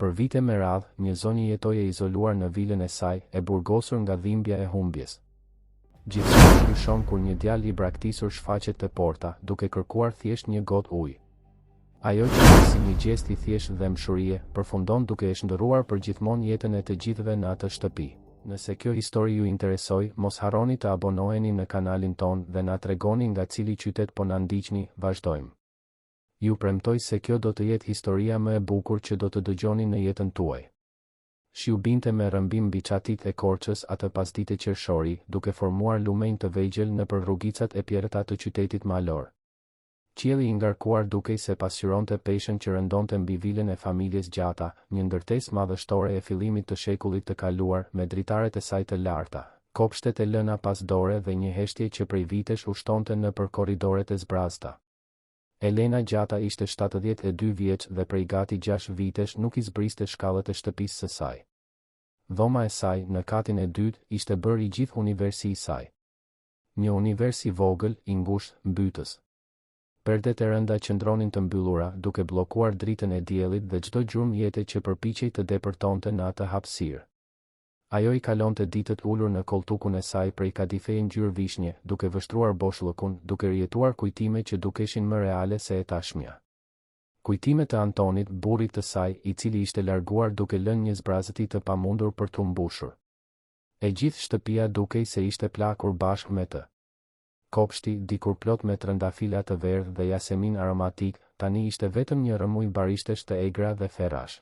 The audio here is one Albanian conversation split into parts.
Për vite me radhë, një zonjë jetoi e izoluar në vilën e saj, e burgosur nga dhimbja e humbjes. Gjithçka ndryshon kur një djalë i braktisur shfaqet te porta, duke kërkuar thjesht një gotë ujë. Ajo që si një gjest i thjesht dhe mshurie, përfundon duke e shndërruar për gjithmonë jetën e të gjithëve në atë shtëpi. Nëse kjo histori ju interesoi, mos harroni të abonoheni në kanalin ton dhe na tregoni nga cili qytet po na ndiqni. Vazhdojmë. Ju premtoj se kjo do të jetë historia më e bukur që do të dëgjoni në jetën tuaj. Shiu binte me rrëmbim mbi çatit e Korçës atë pasdite qershori, duke formuar lumenj të vegjël nëpër rrugicat e pjerëta të qytetit malor. Qielli i ngarkuar dukej se pasqyronte peshën që rëndonte mbi vilën e familjes Gjata, një ndërtesë madhështore e fillimit të shekullit të kaluar, me dritaret e saj të larta, kopshtet e lëna pas dore dhe një heshtje që prej vitesh ushtonte nëpër korridoret e zbrazta. Elena Gjata ishte 72 vjeç dhe prej gati 6 vitesh nuk i zbriste shkallët e shtëpisë së saj. Dhoma e saj, në katin e dytë, ishte bërë i gjithë universi i saj. Një univers i vogël, i ngushtë, mbytës. Perdet e rënda qëndronin të mbyllura, duke bllokuar dritën e diellit dhe çdo gjurmë jete që përpiqej të depërtonte në atë hapësirë. Ajo i kalonte ditët ulur në koltukun e saj prej kadifeje ngjyrë vishnje, duke vështruar boshllëkun, duke rjetuar kujtime që dukeshin më reale se e tashmja. Kujtime të Antonit, burrit të saj, i cili ishte larguar duke lënë një zbrazëti të pamundur për t'u mbushur. E gjithë shtëpia dukej se ishte plakur bashkë me të. Kopshti, dikur plot me trëndafila të verdhë dhe jasemin aromatik, tani ishte vetëm një rrëmuj barishtesh të egra dhe ferrash.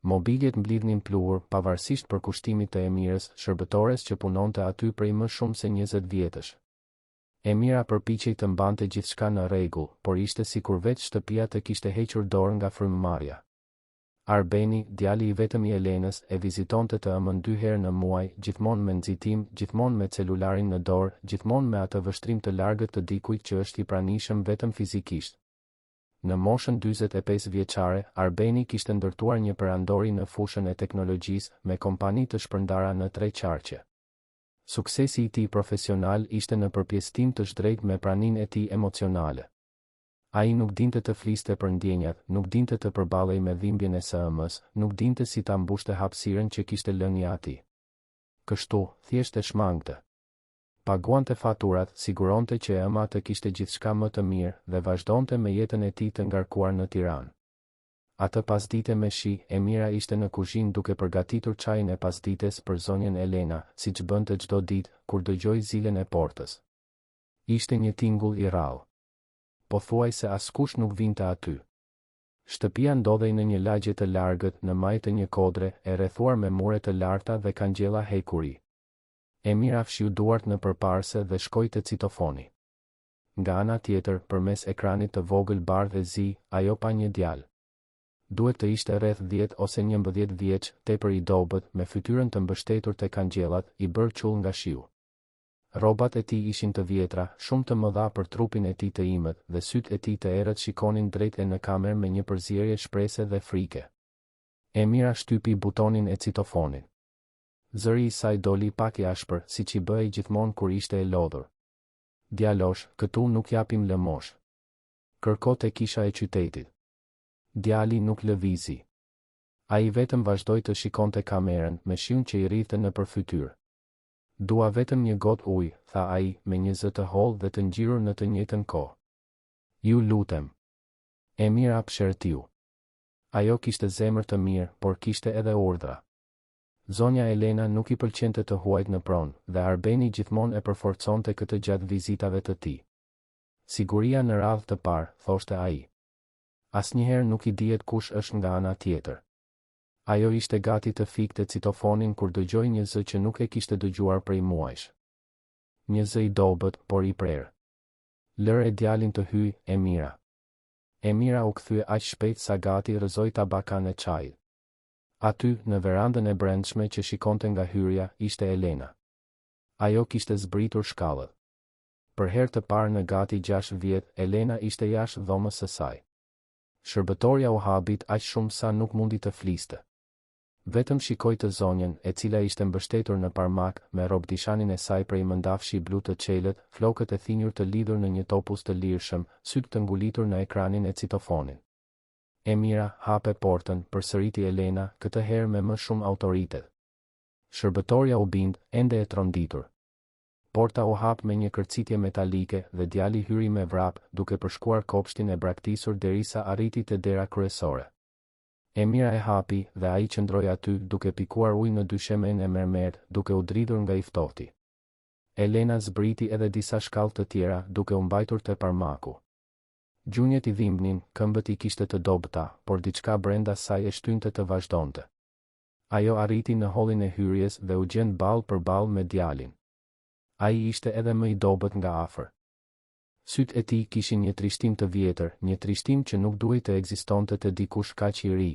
Mobiljet mblidhnin pluhur, pavarësisht përkushtimit të Emirës, shërbëtores që punonte aty prej më shumë se 20 vjetësh. Emira përpiqej të mbante gjithçka në rregull, por ishte sikur vetë shtëpia të kishte hequr dorë nga frymëmarrja. Arbeni, djali i vetëm i Elenës, e vizitonte të ëmën 2 herë në muaj, gjithmonë me nxitim, gjithmonë me celularin në dorë, gjithmonë me atë vështrim të largët të dikujt që është i pranishëm vetëm fizikisht. Në moshën 45 vjeçare, Arbeni kishte ndërtuar një perandori në fushën e teknologjisë, me kompani të shpërndara në 3 qarqe. Suksesi i tij profesional ishte në përpjesëtim të shdrejtë me praninë e tij emocionale. Ai nuk dinte të fliste për ndjenjat, nuk dinte të përballej me dhimbjen e SM-s, nuk dinte si ta mbushte hapësirën që kishte lënë i ati. Kështu, thjesht e shmangte. Paguante faturat, siguronte që ëma të kishte gjithçka më të mirë dhe vazhdonte me jetën e tij të ngarkuar në Tiranë. Atë pasdite me shi, Emira ishte në kuzhinë duke përgatitur çajin e pasdites për zonjën Elena, siç bënte çdo ditë kur dëgjoi zilen e portës. Ishte një tingull i rrallë. Pothuajse askush nuk vinte aty. Shtëpia ndodhej në një lagje të largët, në majë të një kodre, e rrethuar me mure të larta dhe kangjella hekuri. Emira fshiu duart në përparse dhe shkoi te citofoni. Nga ana tjetër, përmes ekranit të vogël bardhë e zi, ajo pa një djalë. Duhet të ishte rreth 10 ose 11 vjeç, tepër i dobët, me fytyrën të mbështetur te kangjellat, i bërë qull nga shiu. Rrobat e tij ishin të vjetra, shumë të mëdha për trupin e tij të imët, dhe sytë e tij të errët shikonin drejt e në kamerë me një përzierje shprese dhe frike. Emira shtypi butonin e citofonit. Zëri i saj doli pak i ashpër, siç i bëhej gjithmonë kur ishte e lodhur. Djalosh, këtu nuk japim lëmosh. Kërko te kisha e qytetit. Djali nuk lëvizi. Ai vetëm vazhdoi të shikonte kamerën, me shiun që i rrithte nëpër fytyrë. Dua vetëm një gotë ujë, tha ai, me një zë të hollë dhe të ngjirur në të njëjtën kohë. Ju lutem. Emira pshertiu. Ajo kishte zemër të mirë, por kishte edhe urdhra. Zonja Elena nuk i pëlqente të huajt në pronë, dhe Arbeni gjithmonë e përforconte këtë gjatë vizitave të tij. Siguria në radhë të parë, thoshte ai. Asnjëherë nuk i dihet kush është nga ana tjetër. Ajo ishte gati të fikte citofonin kur dëgjoi një zë që nuk e kishte dëgjuar prej muajsh. Një zë i dobët, por i prerë. Lër e djalin të hyj, Emira. Emira u kthye aq shpejt sa gati rrëzoi tabakan e çajit. Aty, në verandën e brendshme që shikonte nga hyrja, ishte Elena. Ajo kishte zbritur shkallët. Për herë të parë në gati 6 vjet, Elena ishte jashtë dhomës së saj. Shërbëtorja u habit aq shumë sa nuk mundi të fliste. Vetëm shikoi të zonjën, e cila ishte mbështetur në parmak, me robdishanin e saj prej mëndafshi blu të qelët, flokët e thinjur të lidhur në një topuz të lirshëm, sytë të ngulitur në ekranin e citofonit. Emira hape portën, përsëriti Elena, këtë herë me më shumë autoritet. Shërbëtorja u bind, ende e tronditur. Porta u hap me një kërcitje metalike dhe djali hyri me vrap, duke përshkuar kopshtin e braktisur derisa arriti te dera kryesore. Emira e hapi dhe ai qëndroi aty duke pikuar ujë në dyshemen e mermer, duke u dridhur nga i ftohti. Elena zbriti edhe disa shkallë të tjera, duke u mbajtur te parmaku. Gjunjët i dhimbnin, këmbët i kishte të dobëta, por diçka brenda saj e shtynte të vazhdonte. Ajo arriti në hollin e hyrjes dhe u gjend ballë për ballë me djalin. Ai ishte edhe më i dobët nga afër. Sytë e tij kishin një trishtim të vjetër, një trishtim që nuk duhej të ekzistonte te dikush kaq i ri.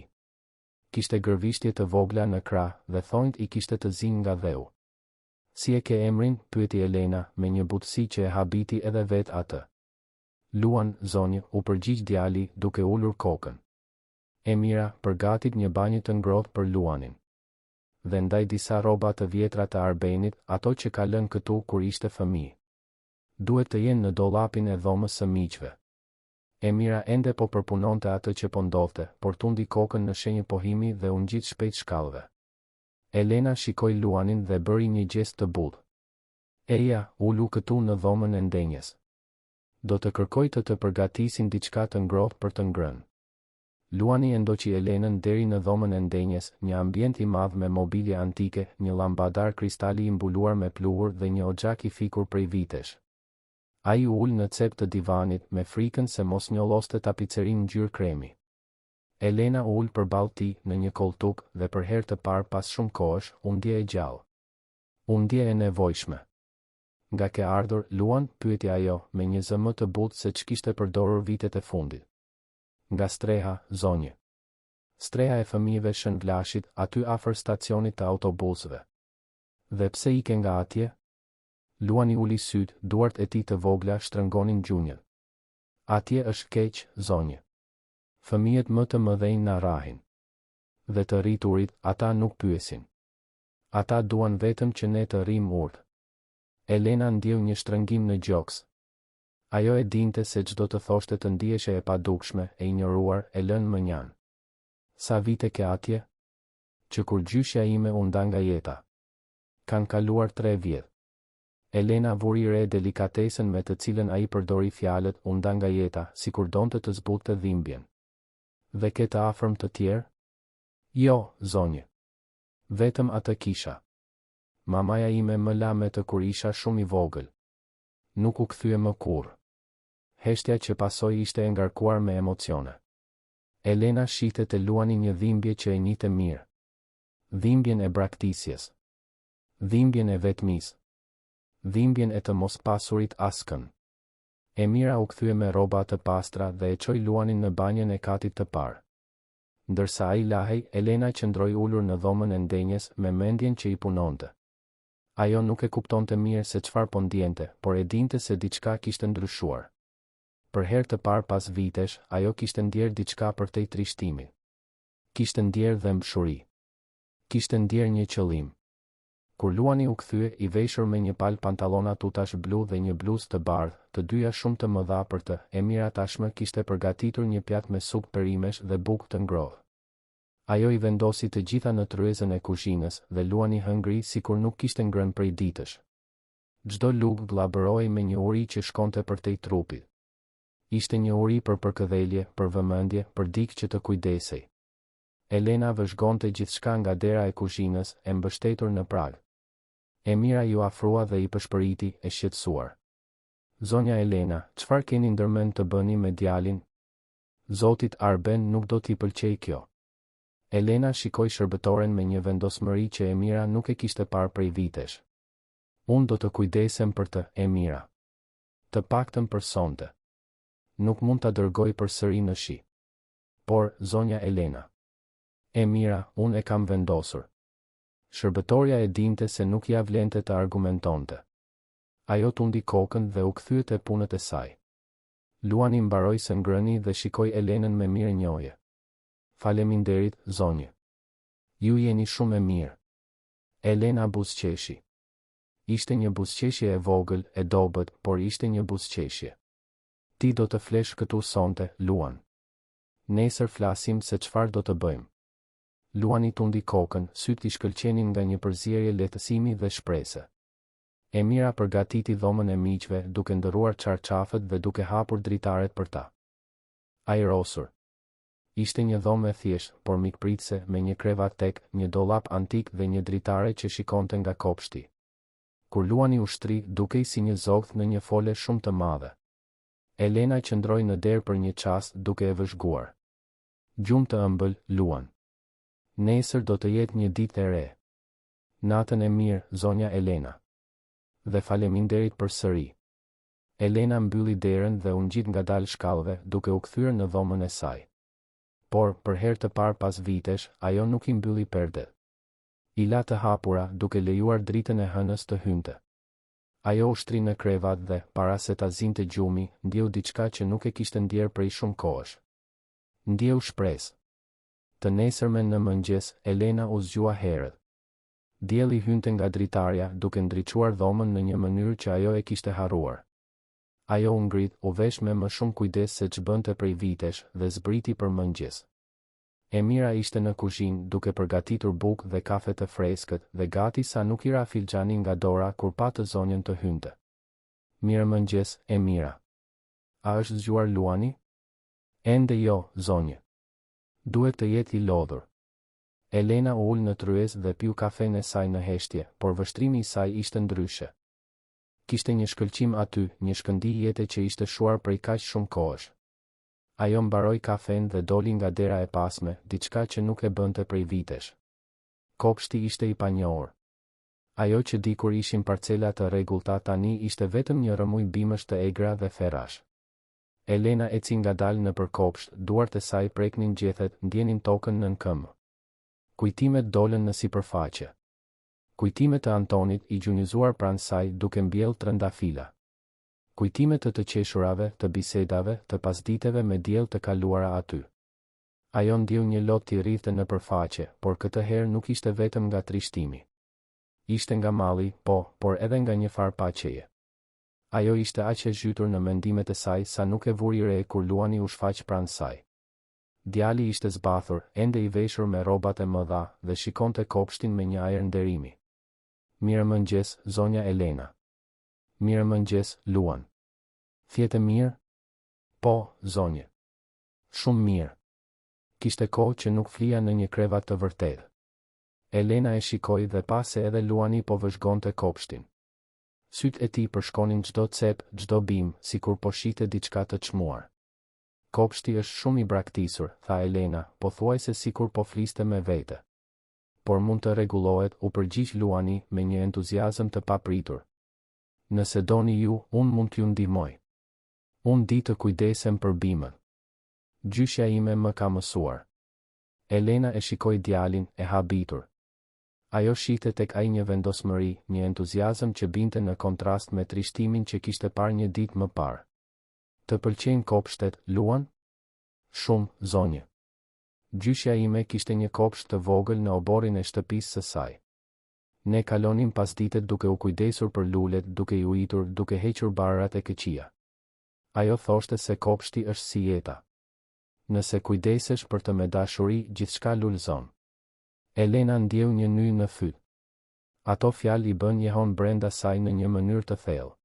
Kishte gërvishtje të vogla në krah dhe thonjt i kishte të zinë nga dheu. Si e ke emrin? Pyeti Elena, me një butësi që e habiti edhe vet atë. Luan, zonjë, u përgjigj djali, duke ulur kokën. Emira përgatit një banjë të ngrohtë për Luanin. Dhe ndaj disa rroba të vjetra të Arbenit, ato që ka lënë këtu kur ishte fëmijë. Duhet të jenë në dollapin e dhomës së miqve. Emira ende po përpunonte atë që po ndodhte, por tundi kokën në shenjë pohimi dhe u ngjit shpejt shkallëve. Elena shikoi Luanin dhe bëri një gjest të butë. Eja, ulu këtu në dhomën e ndenjes. Do të kërkoj të përgatisin diçka të ngrohtë për të ngrënë. Luani e ndoqi Elenën deri në dhomën e ndenjes, një ambient i madh me mobilje antike, një lambadar kristali i mbuluar me pluhur dhe një oxhak i fikur prej vitesh. Ai u ul në cep të divanit me frikën se mos njolloste tapicerin ngjyrë kremi. Elena u ul përballë tij në një koltuk dhe për herë të parë pas shumë kohësh u ndje e gjallë. U ndje e nevojshme. Nga ke ardhur, Luan? Pyeti ajo, me një zë më të butë se ç'kishte përdorur vitet e fundit. Nga Streha, zonjë. Streha e fëmijëve Shën Vlashit, aty afër stacionit të autobusëve. Dhe pse ike nga atje? Luani uli syt, duart e tij të vogla shtrëngonin gjunjën. Atje është keq, zonjë. Fëmijët më të mëdhenj na rrahin. Dhe të rriturit, ata nuk pyesin. Ata duan vetëm që ne të rrim urtë. Elena ndjeu një shtrëngim në gjoks. Ajo e dinte se çdo të thoshte të ndiheshe e padukshme, e injoruar, e lënë më njan. Sa vite ke atje? Që kur gjyshja ime u nda nga jeta. Kan kaluar 3 vjet. Elena vuri re delikatesën me të cilën ai përdori fjalët u nda nga jeta, sikur donte të zbutte dhimbjen. Dhe ke të afërm të tjerë? Jo, zonjë. Vetëm atë kisha. Mamaja ime më la me të kur isha shumë i vogël. Nuk u kthye më kurrë. Heshtja që pasoi ishte e ngarkuar me emocione. Elena shihte te Luani një dhimbje që e njihte mirë. Dhimbjen e braktisjes. Dhimbjen e vetmisë. Dhimbjen e të mos pasurit askën. Emira u kthye me rroba të pastra dhe e çoi Luanin në banjën e katit të parë. Ndërsa ai lahej, Elena qëndroi ulur në dhomën e ndenjes me mendjen që i punonte. Ajo nuk e kuptonte mirë se çfarë po ndjente, por e dinte se diçka kishte ndryshuar. Për herë të parë pas vitesh, ajo kishte ndjer diçka përtej trishtimit. Kishte ndjer dhëmshuri. Kishte ndjer një qëllim. Kur Luani u kthye, i veshur me një palë pantallona tutash blu dhe një bluzë të bardhë, të dyja shumë të mëdha për të, Emira tashmë kishte përgatitur një pjatë me supë perimesh dhe bukë të ngrohtë. Ajo i vendosi të gjitha në tryezën e kuzhinës dhe Luani hëngri sikur nuk kishte ngrënë prej ditësh. Çdo lugë vllabëroi me një uri që shkonte përtej trupit. Ishte një uri për përkëdhelje, për vëmendje, për dikë që të kujdesej. Elena vëzhgonte gjithçka nga dera e kuzhinës, e mbështetur në prag. Emira ju afrua dhe i përshpëriti, e shqetësuar. Zonja Elena, çfarë keni ndërmend të bëni me djalin? Zotit Arben nuk do t'i pëlqej kjo. Elena shikoi shërbëtoren me një vendosmëri që Emira nuk e kishte parë prej vitesh. Unë do të kujdesem për të, Emira. Të paktën për sonte. Nuk mund ta dërgoj përsëri në shi. Por, zonja Elena. Emira, unë e kam vendosur. Shërbëtorja e dinte se nuk ja vlente të argumentonte. Ajo tundi kokën dhe u kthye te punët e saj. Luani mbaroi së ngrëni dhe shikoi Elenën me mirënjohje. Faleminderit, zonjë. Ju jeni shumë e mirë. Elena buzëqeshi. Ishte një buzëqeshje e vogël, e dobët, por ishte një buzëqeshje. Ti do të flesh këtu sonte, Luan. Nesër flasim se çfarë do të bëjmë. Luani tundi kokën, syt I shkëlqenin nga një përzierje lehtësimi dhe shprese. Emira përgatiti dhomën e miqve, duke ndërruar çarçafët dhe duke hapur dritaret për ta. Ai rosur. Ishte një dhomë e thjeshtë, por mikpritse, me një krevat tek, një dollap antik dhe një dritare që shikonte nga kopshti. Kur Luani ushtri, dukej si një zogth në një fole shumë të madhe. Elena qëndroi në derë për një çast, duke e vëzhguar. Gjumë të ëmbël, Luan. Nesër do të jetë një ditë e re. Natën e mirë, zonja Elena. Dhe faleminderit përsëri. Elena mbylli derën dhe u ngjit ngadalë shkallëve, duke u kthyer në dhomën e saj. Por, për herë të parë pas vitesh, ajo nuk I mbylli perdet. I la të hapura, duke lejuar dritën e hënës të hynte. Ajo ushtri në krevat dhe, para se ta zinte gjumi, ndjeu diçka që nuk e kishte ndjerë prej shumë kohësh. Ndjeu shpresë. Të nesërmen në mëngjes, Elena u zgjua herët. Dielli hynte nga dritarja, duke ndriçuar dhomën në një mënyrë që ajo e kishte harruar. Ajo u ngrit, u vesh me më shumë kujdes se ç'bënte prej vitesh dhe zbriti për mëngjes. Emira ishte në kuzhinë, duke përgatitur bukë dhe kafe të freskët dhe gati sa nuk I ra filxhani nga dora kur pa të zonjën të hynte. Mirëmëngjes, Emira. A është zgjuar Luani? Ende jo, zonjë. Duhet të jetë I lodhur. Elena u ul në tryez dhe piu kafen e saj në heshtje, por vështrimi I saj ishte ndryshe. Kishte një shkëlqim aty, një shkëndi jete që ishte shuar prej kaq shumë kohësh. Ajo mbaroi kafen dhe doli nga dera e pasme, diçka që nuk e bënte prej vitesh. Kopshti ishte I panjohur. Ajo që dikur ishin parcela të rregullta tani ishte vetëm një rrëmuj bimësh të egra dhe ferrash. Elena eci ngadalë nëpër kopsht, duart e saj preknin gjethet, ndjenin tokën nën këmbë. Kujtimet dolën në sipërfaqe. Kujtimet e Antonit I gjunjëzuar pranë saj duke mbjellë trëndafila. Kujtimet të qeshurave, të bisedave, të pasditeve me diell të kaluara aty. Ajo ndjeu një lot t'i rrithte nëpërfaqe, por këtë herë nuk ishte vetëm nga trishtimi. Ishte nga malli, por edhe nga një farë paqeje. Ajo ishte aq e zhytur në mendimet e saj sa nuk e vuri re kur Luani u shfaq pranë saj. Djali ishte zbathur, ende I veshur me rrobat e mëdha dhe shikonte kopshtin me një ajër nderimi. Mirëmëngjes, zonja Elena. Mirëmëngjes, Luan. Fjetë mirë? Po, zonje. Shumë mirë. Kishte kohë që nuk flija në një krevat të vërtetë. Elena e shikoi dhe pa se edhe Luani po vëzhgonte kopshtin. Sytë e tij përshkonin çdo cep, çdo bim, sikur po shihte diçka të çmuar. Kopshti është shumë I braktisur, tha Elena, pothuajse sikur po fliste me vete. Por mund të rregullohet, u përgjigj Luani me një entuziazëm të papritur. Nëse doni ju, unë mund t'ju ndihmoj. Unë di të kujdesem për bimën. Gjyshja ime më ka mësuar. Elena e shikoi djalin, e habitur. Ajo shihte tek ai një vendosmëri, një entuziazëm që binte në kontrast me trishtimin që kishte parë një ditë më parë. Të pëlqejnë kopshtet, Luan? Shumë, zonjë. Gjyshja ime kishte një kopsht të vogël në oborin e shtëpisë së saj. Ne kalonim pasditet duke u kujdesur për lulet, duke I ujitur, duke hequr barrat e këqija. Ajo thoshte se kopshti është si jeta. Nëse kujdesesh për të me dashuri, gjithçka lulëzon. Elena ndjeu një ny në fyt. Ato fjalë I bën jehon brenda saj në një mënyrë të thellë.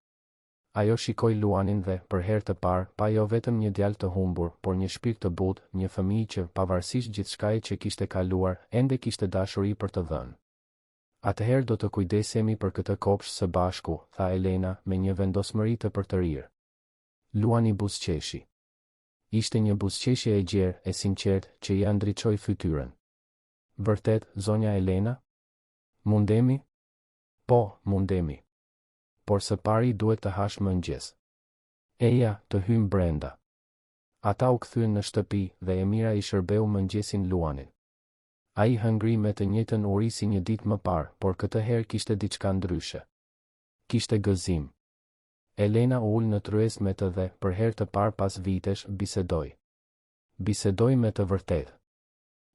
Ajo shikoi Luanin dhe, për herë të parë, pa jo vetëm një djalë të humbur, por një shpirt të butë, një fëmijë që, pavarësisht gjithçkaje që kishte kaluar, ende kishte dashuri për të dhënë. Atëherë do të kujdesemi për këtë kopsht së bashku, tha Elena, me një vendosmëri të përtërirë. Luani buzëqeshi. Ishte një buzëqeshje e gjerë, e sinqertë, që I ndriçoi fytyrën. Vërtet, zonja Elena? Mundemi? Po, mundemi. Por së pari duhet të hash mëngjes. Eja, të hym brenda. Ata u kthyen në shtëpi dhe Emira I shërbeu mëngjesin Luanit. Ai hëngri me të njëjtën uri si një ditë më parë, por këtë herë kishte diçka ndryshe. Kishte gëzim. Elena u ul në tryez me të dhe, për herë të parë pas vitesh, bisedoi. Bisedoi me të vërtetë.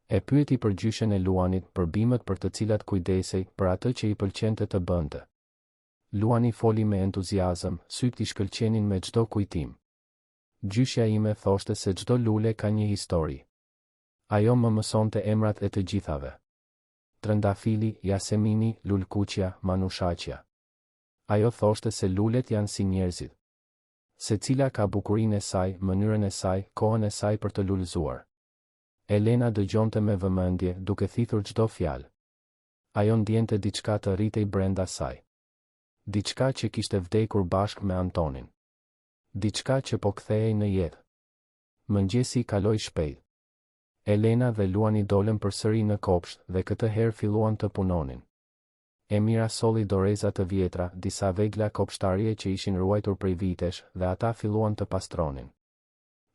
E pyeti për gjyshen e Luanit, për bimët për të cilat kujdesej, për atë që I pëlqente të bënte. Luani foli me entuziazëm, syt I shkëlqenin me çdo kujtim. Gjyshja ime thoshte se çdo lule ka një histori. Ajo më mësonte emrat e të gjithave. Trëndafili, jasemini, lulkuqja, manushaqja. Ajo thoshte se lulet janë si njerëzit. Secila ka bukurinë e saj, mënyrën e saj, kohën e saj për të lulëzuar. Elena dëgjonte me vëmendje, duke thithur çdo fjalë. Ajo ndjente diçka të rritej brenda saj. Diçka që kishte vdekur bashkë me Antonin. Diçka që po kthehej në jetë. Mëngjesi kaloi shpejt. Elena dhe Luani dolën përsëri në kopsht dhe këtë herë filluan të punonin. Emira solli doreza të vjetra, disa vegla kopshtarie që ishin ruajtur prej vitesh, dhe ata filluan të pastronin.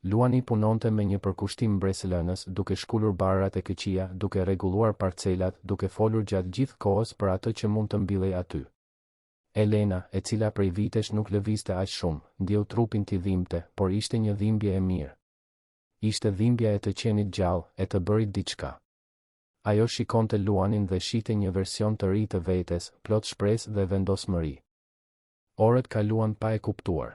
Luani punonte me një përkushtim mbresëlënës, duke shkullur barrat e këqija, duke rregulluar parcelat, duke folur gjatë gjithë kohës për atë që mund të mbillej aty. Elena, e cila prej vitesh nuk lëvizte aq shumë, ndjeu trupin t'i dhimbte, por ishte një dhimbje e mirë. Ishte dhimbja e të qenit gjallë, e të bërit diçka. Ajo shikonte Luanin dhe shihte një version të ri të vetes, plot shpresë dhe vendosmëri. Orët kaluan pa e kuptuar.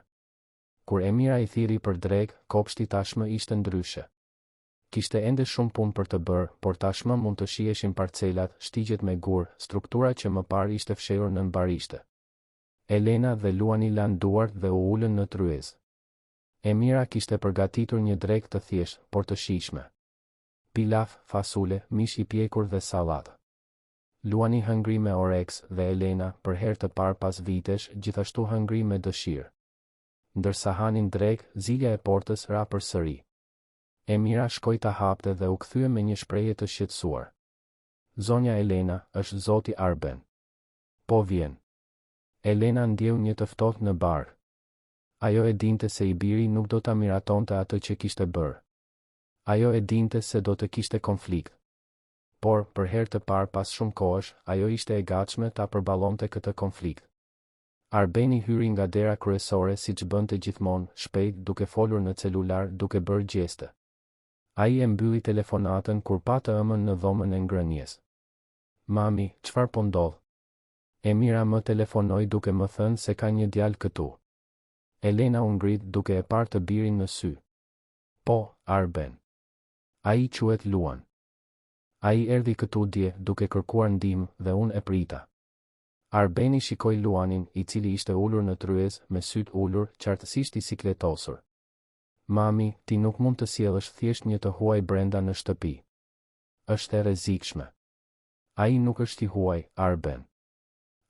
Kur Emira i thiri për drek, kopshti tashmë ishte ndryshe. Kishte ende shumë punë për të bërë, por tashmë mund të shiheshin parcelat, shtigjet me gur, struktura që më parë ishte fshehur nën barishte. Elena dhe Luani lanë duart dhe u ulën në tryezë. Emira kishte përgatitur një drek të thjeshtë, por të shijshme. Pilaf, fasule, mish i pjekur dhe sallatë. Luani hëngri me oreks dhe Elena, për herë të parë pas vitesh, gjithashtu hëngri me dëshirë. Ndërsa hanin drek, zilja e portës ra përsëri. Emira shkoi ta hapte dhe u kthye me një shprehje të shqetësuar. Zonja Elena, është zoti Arben. Po vjen. Elena ndjeu një të ftohtë në bar. Ajo e dinte se i biri nuk do ta miratonte atë që kishte bërë. Ajo e dinte se do të kishte konflikt. Por, për herë të parë pas shumë kohësh, ajo ishte e gatshme ta përballonte këtë konflikt. Arbeni hyri nga dera kryesore siç bënte gjithmonë, shpejt, duke folur në celular, duke bërë gjeste. Ai e mbylli telefonatën kur pa të ëmën në dhomën e ngrënies. Mami, çfarë po ndodh? Emira më telefonoi duke më thënë se ka një djalë këtu. Elena u ngrit duke e parë të birin në sy. Po, Arben. Ai quhet Luan. Ai erdhi këtu dje duke kërkuar ndihmë dhe unë e prita. Arbeni shikoi Luanin, i cili ishte ulur në tryezë, me syt ulur, qartësisht i sikletosur. Mami, ti nuk mund të sjellësh thjesht një të huaj brenda në shtëpi. Është e rrezikshme. Ai nuk është i huaj, Arben.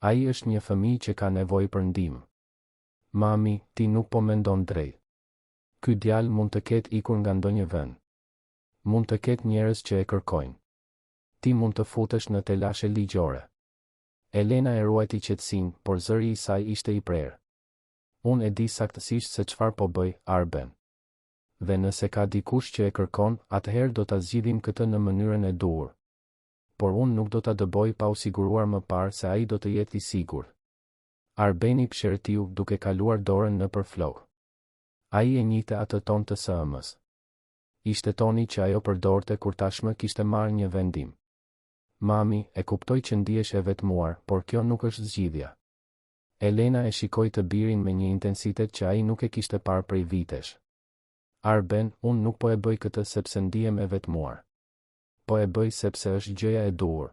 Ai është një fëmijë që ka nevojë për ndihmë. Mami, ti nuk po mendon drejt. Ky djalë mund të ketë ikur nga ndonjë vend. Mund të ketë njerëz që e kërkojnë. Ti mund të futesh në telashe ligjore. Elena e ruajti qetësinë, por zëri i saj ishte i prerë. Unë e di saktësisht se çfarë po bëj, Arben. Dhe nëse ka dikush që e kërkon, atëherë do ta zgjidhim këtë në mënyrën e duhur. Por unë nuk do ta dëboj pa u siguruar më parë se ai do të jetë i sigurt. Arbeni pshërtiu duke kaluar dorën nëpër flokë. Ai e njihte atë ton të sëmës. Ishte toni që ajo përdorte kur tashmë kishte marrë një vendim. Mami, e kuptoj që ndihesh e vetmuar, por kjo nuk është zgjidhja. Elena e shikoi të birin me një intensitet që ai nuk e kishte parë prej vitesh. Arben, unë nuk po e bëj këtë sepse ndihem e vetmuar. Po e bëj sepse është gjëja e duhur.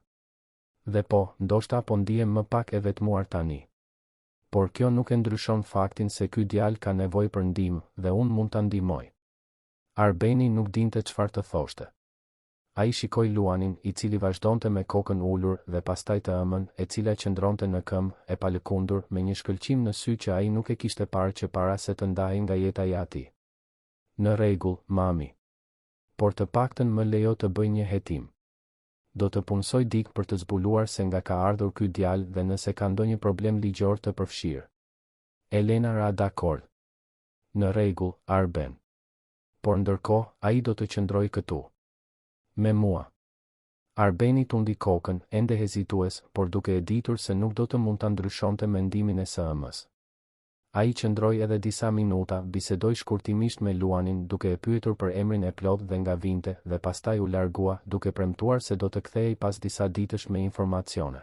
Dhe po, ndoshta po ndihem më pak e vetmuar tani. Por kjo nuk e ndryshon faktin se ky djalë ka nevojë për ndihmë dhe unë mund ta ndihmoj. Arbeni nuk dinte çfarë të thoshte. Ai shikoi Luanin, i cili vazhdonte me kokën ulur, dhe pastaj të ëmën, e cila qëndronte në këmbë, e palëkundur, me një shkëlqim në sy që ai nuk e kishte parë që para se të ndahej nga jeta e atij. Në rregull, mami. Por të paktën më lejo të bëj një hetim. Do të punsoj dik për të zbuluar se nga ka ardhur ky djalë dhe nëse ka ndonjë problem ligjor të përfshirë. Elena ra dakord. Në rregull, Arben. Por ndërkohë, ai do të qëndroj këtu. Me mua. Arbeni tundi kokën, ende hezitues, por duke e ditur se nuk do të mund ta ndryshonte mendimin e së-ëmës. Ai qëndroi edhe disa minuta, bisedoi shkurtimisht me Luanin, duke e pyetur për emrin e plot dhe nga vinte, dhe pastaj u largua, duke premtuar se do të kthehej pas disa ditësh me informacione.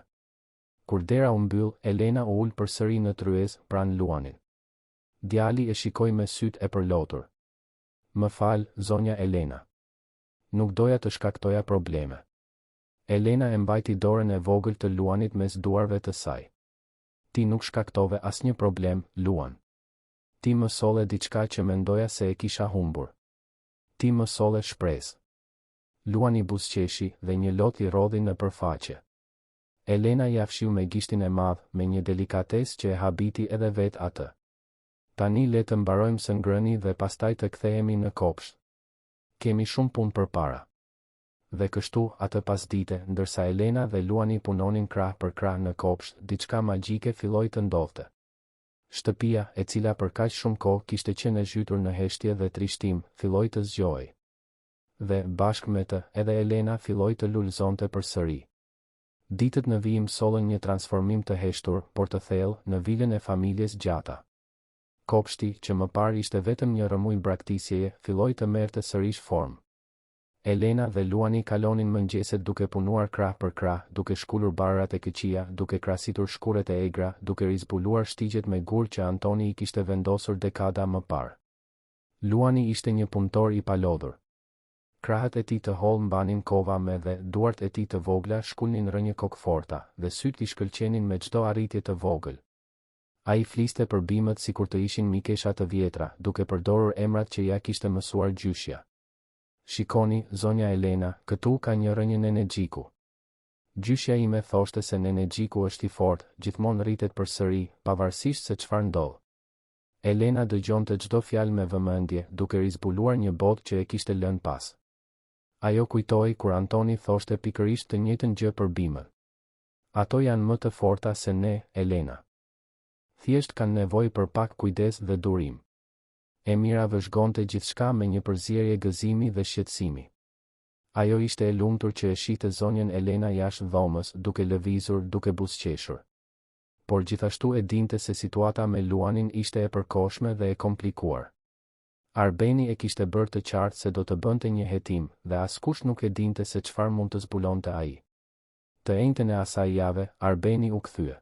Kur dera u mbyll, Elena u ul përsëri në tryezë pranë Luanit. Djali e shikoi me sytë e përlotur. Më fal, zonja Elena. Nuk doja të shkaktoja probleme. Elena e mbajti dorën e vogël të Luanit mes duarve të saj. Ti nuk shkaktove asnjë problem, Luan. Ti më solle diçka që mendoja se e kisha humbur. Ti më solle shpresë. Luani buzëqeshi dhe një lot I rodhi në përfaqe. Elena ja fshiu me gishtin e madh, me një delikatesë që e habiti edhe vet atë. Tani le të mbarojmë së ngrëni dhe pastaj të kthehemi në kopsht. Kemi shumë punë përpara. Dhe kështu, atë pasdite, ndërsa Elena dhe Luani punonin krah për krah në kopsht, diçka magjike filloi të ndodhte. Shtëpia, e cila për kaq shumë kohë kishte qenë e zhytur në heshtje dhe trishtim, filloi të zgjohej. Dhe, bashkë me të, edhe Elena filloi të lulëzonte përsëri. Ditët në vijim sollën një transformim të heshtur, por të thellë, në vilën e familjes Gjata. Kopshti, që më parë ishte vetëm një rëmuj braktisjeje, filloi të merrte sërish formë. Elena dhe Luani kalonin mëngjeset duke punuar krah për krah, duke shkullur barrat e këqija, duke krasitur shkuret e egra, duke rizbuluar shtigjet me gur që Antoni I kishte vendosur dekada më parë. Luani ishte një punëtor I palodhur. Krahët e tij të hollë mbanin kova me dhe duart e tij të vogla shkulnin rrënje kokforta dhe sytë I shkëlqenin me çdo arritje të vogël. Ai fliste për bimët sikur të ishin mikesha të vjetra, duke përdorur emrat që ja kishte mësuar gjyshja. Shikoni, zonja Elena, këtu ka një rrënje Nenexhiku. Gjyshja ime thoshte se Nenexhiku është I fortë, gjithmonë rritet përsëri, pavarësisht se çfarë ndodh. Elena dëgjonte çdo fjalë me vëmendje, duke rizbuluar një botë që e kishte lënë pas. Ajo kujtoi kur Antoni thoshte pikërisht të njëjtën gjë për bimët. Ato janë më të forta se ne, Elena. Thjesht kanë nevojë për pak kujdes dhe durim. Emira vëzhgonte gjithçka me një përzierje gëzimi dhe shqetësimi. Ajo ishte e lumtur që e shihte zonjën Elena jashtë dhomës, duke lëvizur, duke buzëqeshur. Por gjithashtu e dinte se situata me Luanin ishte e përkohshme dhe e komplikuar. Arbeni e kishte bërë të qartë se do të bënte një hetim, dhe askush nuk e dinte se çfarë mund të zbulonte ai. Të enjtën e asaj jave, Arbeni u kthye.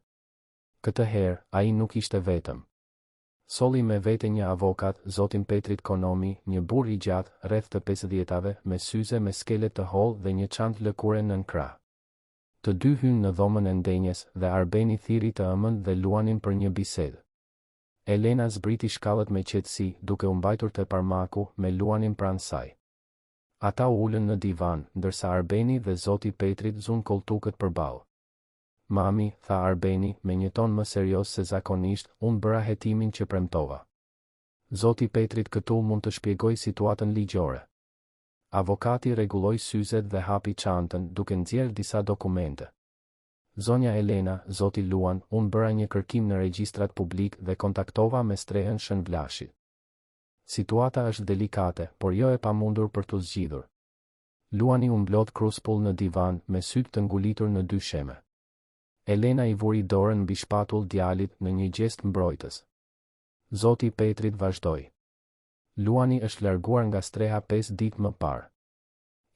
Këtë herë, ai nuk ishte vetëm. Solli me vete një avokat, zotin Petrit Konomi, një burr I gjatë, rreth të 50-tave, me syze me skelet të hollë dhe një çantë lëkure nën krah. Të dy hynë në dhomën e ndenjes dhe Arbeni thiri të ëmën dhe Luanin për një bisedë. Elena zbriti shkallët me qetësi, duke u mbajtur te parmaku, me Luanin pranë saj. Ata u ulën në divan, ndërsa Arbeni dhe zoti Petrit zunë koltukët përballë. Mami, tha Arbeni, me një ton më serioz se zakonisht, unë bëra hetimin që premtova. Zoti Petrit këtu mund të shpjegoj situatën ligjore. Avokati rregulloi syzet dhe hapi çantën, duke nxjerrë disa dokumente. Zonja Elena, zoti Luan, unë bëra një kërkim në regjistrat publik dhe kontaktova me strehën Shënvlashi. Situata është delikate, por jo e pamundur për t'u zgjidhur. Luani u mblodh kruspull në divan, me sytë të ngulitur në dy sheme. Elena I vuri dorën mbi shpatull djalit në një gjest mbrojtës. Zoti Petrit vazhdoi. Luani është larguar nga streha 5 ditë më parë.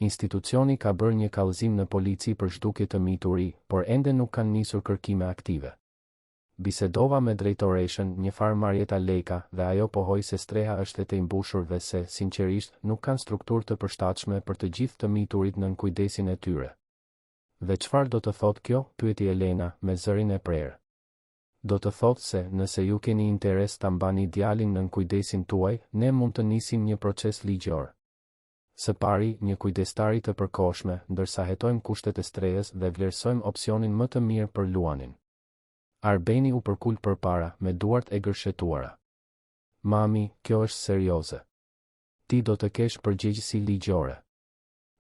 Institucioni ka bërë një kallëzim në polici për zhdukje të mituri, por ende nuk kanë nisur kërkime aktive. Bisedova me drejtoreshën, një farë Marjeta Leka, dhe ajo pohoi se streha është e mbushur dhe se, sinqerisht, nuk kanë strukturë të përshtatshme për të gjithë të miturit nën kujdesin e tyre. Dhe çfarë do të thotë kjo? Pyeti Elena, me zërin e prerë. Do të thotë se, nëse ju keni interes ta mbani djalin nën kujdesin tuaj, ne mund të nisim një proces ligjor. Së pari, një kujdestari të përkohshme, ndërsa hetojmë kushtet e strehës dhe vlerësojmë opsionin më të mirë për Luanin. Arbeni u përkul përpara, me duart e gërshetuara. Mami, kjo është serioze. Ti do të kesh përgjegjësi ligjore.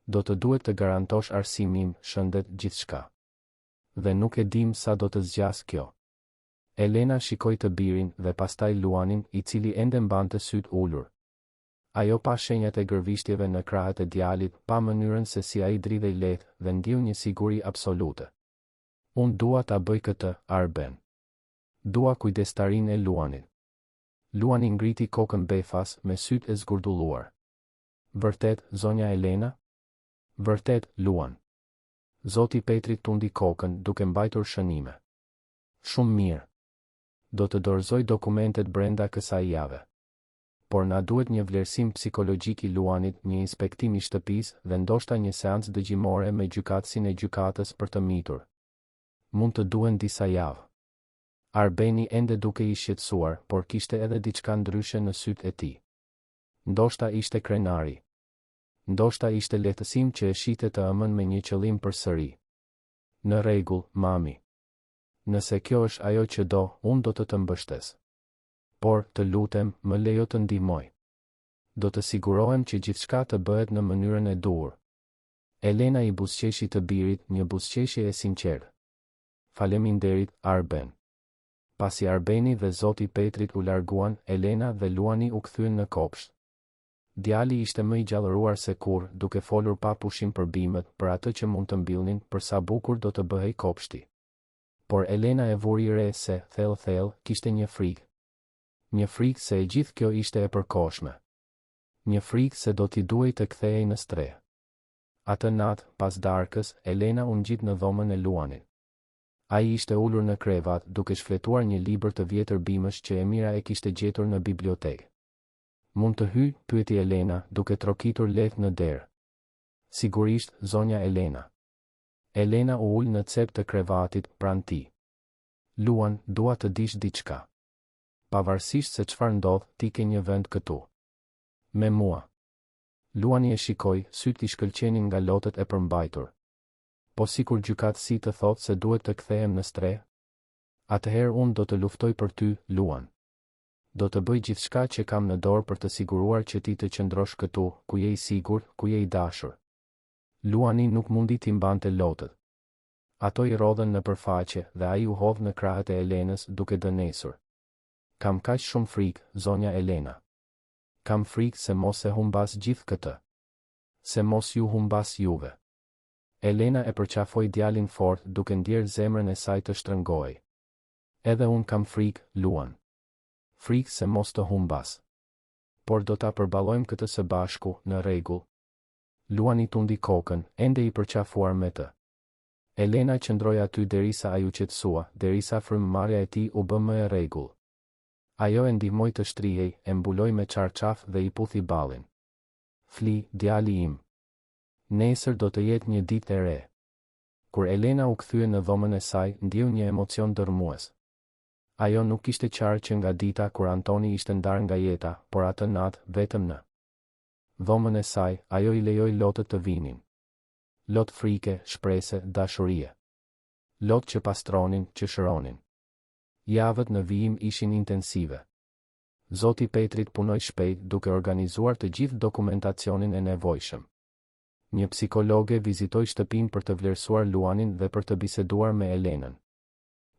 Do të duhet të garantosh arsimim, shëndet, gjithçka. Dhe nuk e dim sa do të zgjas kjo. Elena shikoi të birin dhe pastaj Luanin, I cili ende mbante syt ulur. Ajo pa shenjat e gërvishtjeve në krahët e djalit, pa mënyrën se si ai dridhej lehtë dhe ndiu një siguri absolute. Unë dua ta bëj këtë, Arben. Dua kujdestarinë e Luanit. Luani ngriti kokën befas me syt e zgurdulluar. Vërtet, zonja Elena? Vërtet, Luan. Zoti Petri tundi kokën, duke mbajtur shënime. Shumë mirë. Do të dorëzoj dokumentet brenda kësaj jave. por na duhet një vlerësim psikologjik i Luanit, një inspektim i shtëpisë dhe ndoshta një seancë dëgjimore me gjykatësin e gjykatës për të mitur. Mund të duhen disa javë. Arbeni ende duke i shqetësuar, por kishte edhe diçka ndryshe në sytë e tij. Ndoshta ishte krenari. Ndoshta ishte lehtësim që e shite të ëmën me një qëllim përsëri. Në rregull, mami. Nëse kjo është ajo që do, unë do të mbështes. Por, të lutem, më lejo të ndihmoj. Do të sigurohem që gjithçka të bëhet në mënyrën e duhur. Elena i buzëqeshi të birit, një buzëqeshje e sinqertë. Faleminderit, Arben. Pasi Arbeni dhe Zoti Petrit u larguan, Elena dhe Luani u kthyen në kopsht. Djali ishte më i gjallëruar se kur, duke folur pa pushim për bimët, për atë që mund të mbillnin, për sa bukur do të bëhej kopshti. Por Elena e vuri re se, thellë, kishte një frikë. Një frikë se e gjithë kjo ishte e përkohshme. Një frikë se do t'i duhej të kthehej në stre. Atë natë, pas darkës, Elena u ngjit në dhomën e Luanit. Ai ishte ulur në krevat, duke shfletuar një libër të vjetër bimësh që Emira e kishte gjetur në bibliotekë. Mund të hyj, pyeti Elena, duke trokitur lehtë në derë. Sigurisht, zonja Elena. Elena u ul në cep të krevatit pranë tij. Luan, dua të dish diçka. Pavarësisht se çfarë ndodh, ti ke një vend këtu. Me mua. Luani e shikoi, syt I shkëlqenin nga lotët e përmbajtur. Po sikur gjykatësi të thotë se duhet të kthehem në stre? Atëherë unë do të luftoj për ty, Luan. Do të bëj gjithçka që kam në dorë për të siguruar që ti të qëndrosh këtu, ku je I sigurt, ku je I dashur. Luani nuk mundi t'i mbante lotët. Ato I rodhen në përfaqe dhe ai u hodh në krahët e Elenës duke dënesur. Kam kaq shumë frikë, zonja Elena. Kam frikë se mos e humbas gjithë këtë. Se mos ju humbas juve. Elena e përqafoi djalin fort duke ndjerë zemrën e saj të shtrëngohej. Edhe unë kam frikë, Luan. Frikë se mos të humbas. Por do ta përballojmë këtë së bashku, në rregull. Luani tundi kokën, ende I përqafuar me të. Elena qëndroi aty derisa ai u qetësua, derisa frymëmarrja e tij u bë më e rregull. Ajo e ndihmoi të shtrihej, e mbuloi me çarçaf dhe I puthi ballin. Fli, djali im. Nesër do të jetë një ditë e re. Kur Elena u kthye në dhomën e saj, ndjeu një emocion dërmues. Ajo nuk kishte qarë që nga dita kur Antoni ishte ndarë nga jeta, por atë natë, vetëm në dhomën e saj, ajo I lejoi lotët të vinin. Lot frike, shprese, dashurie. Lot që pastronin, që shëronin. Javët në vijim ishin intensive. Zoti Petrit punoi shpejt duke organizuar të gjithë dokumentacionin e nevojshëm. Një psikologe vizitoi shtëpinë për të vlerësuar Luanin dhe për të biseduar me Elenën.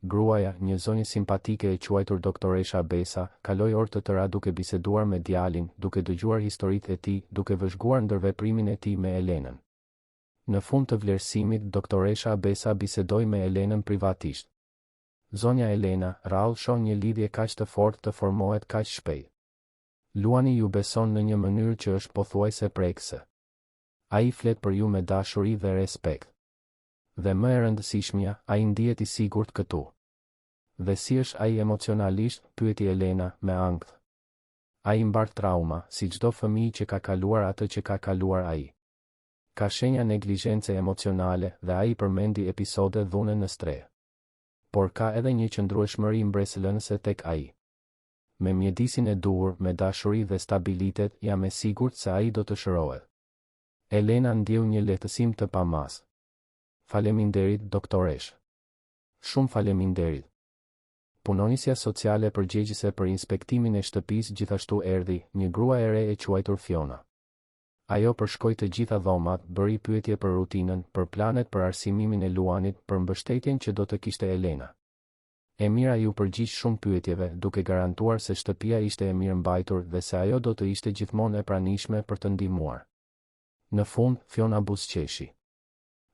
Gruaja, një zonjë simpatike e quajtur doktoresha Besa, kaloi orë të tëra duke biseduar me djalin, duke dëgjuar historitë e tij, duke vëzhguar ndërveprimin e tij me Elenën. Në fund të vlerësimit, doktoresha Besa bisedoi me Elenën privatisht. Zonja Elena, rrallë shoh një lidhje kaq të fortë të formohet kaq shpejt. Luani ju beson në një mënyrë që është pothuajse prekse. Ai flet për ju me dashuri dhe respekt. Dhe më e rëndësishmja, ai ndihet I sigurt këtu. Dhe si është ai emocionalisht, pyeti Elena me ankth. Ai mbar trauma, si çdo fëmijë që ka kaluar atë që ka kaluar ai. Ka shenja neglizhence emocionale dhe ai përmendi episode dhune në stre. Por ka edhe një qëndrueshmëri mbresëlënëse tek ai. Me mjedisin e duhur, me dashuri dhe stabilitet, jam e sigurt se ai do të shërohet. Elena ndjeu një lehtësim të pamas. Faleminderit, doktoresh. Shumë faleminderit. Punonisja sociale përgjegjëse për inspektimin e shtëpisë gjithashtu erdhi, një grua e re e quajtur Fiona. Ajo përshkoi të gjitha dhomat, bëri pyetje për rutinën, për planet për arsimimin e Luanit, për mbështetjen që do të kishte Elena. Emira ju përgjigj shumë pyetjeve, duke garantuar se shtëpia ishte e mirë mbajtur dhe se ajo do të ishte gjithmonë e pranishme për të ndihmuar. Në fund, Fiona buzëqeshi.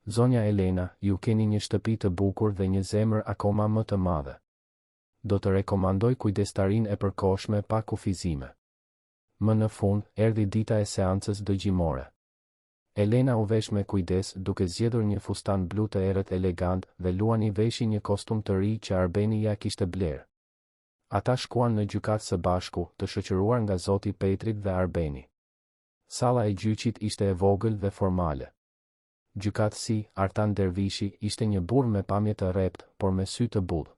Zonja Elena, ju keni një shtëpi të bukur dhe një zemër akoma më të madhe. Do të rekomandoj kujdestarinë e përkohshme pa kufizime. Më në fund, erdhi dita e seancës dëgjimore. Elena u vesh me kujdes duke zgjedhur një fustan blu të errët elegant dhe Luani veshi një kostum të ri që Arbeni ja kishte bler. Ata shkuan në gjykatë së bashku, të shoqëruar nga Zoti Petrit dhe Arbeni. Salla e gjyqit ishte e vogël dhe formale. Gjykatësi, Artan Dervishi, ishte një burr me pamje të rrept, por me sy të butë.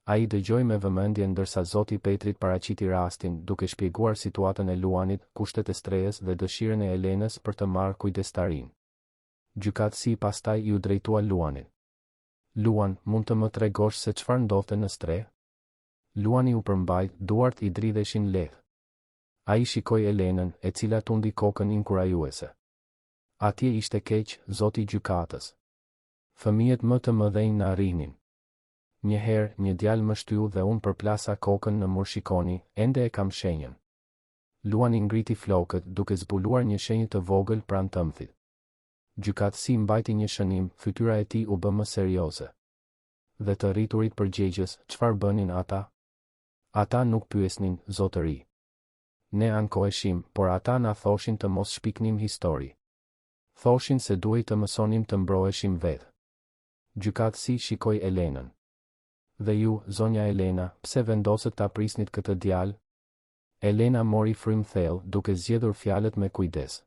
Ai dëgjoi me vëmendje ndërsa Zoti Petrit paraqiti rastin, duke shpjeguar situatën e Luanit, kushtet e strehës dhe dëshirën e Elenës për të marrë kujdestarinë. Gjykatësi pastaj iu drejtua Luanit. Luan, mund të më tregosh se çfarë ndodhte në strehë? Luani u përmbajt, duart i dridheshin lehtë. Ai shikoi Elenën, e cila tundi kokën inkurajuese. Atje ishte keq, zoti gjykatës. Fëmijët më të mëdhenj na rrinin. Njëherë, një djalë më shtyu dhe unë përplasa kokën në mur. Shikoni, ende e kam shenjën. Luani ngriti flokët, duke zbuluar një shenjë të vogël pranë tëmthit. Gjykatësi mbajti një shënim, fytyra e tij u bë më serioze. Dhe të rriturit përgjegjës, çfarë bënin ata? Ata nuk pyesnin, zotëri. Ne ankoheshim, por ata na thoshin të mos shpiknim histori. Thoshin se duhej të mësonim të mbroheshim vetë. Gjykatësi shikoi Elenën. Dhe ju, zonja Elena, pse vendosët ta prisnit këtë djalë? Elena mori frym thellë, duke zgjedhur fjalët me kujdes.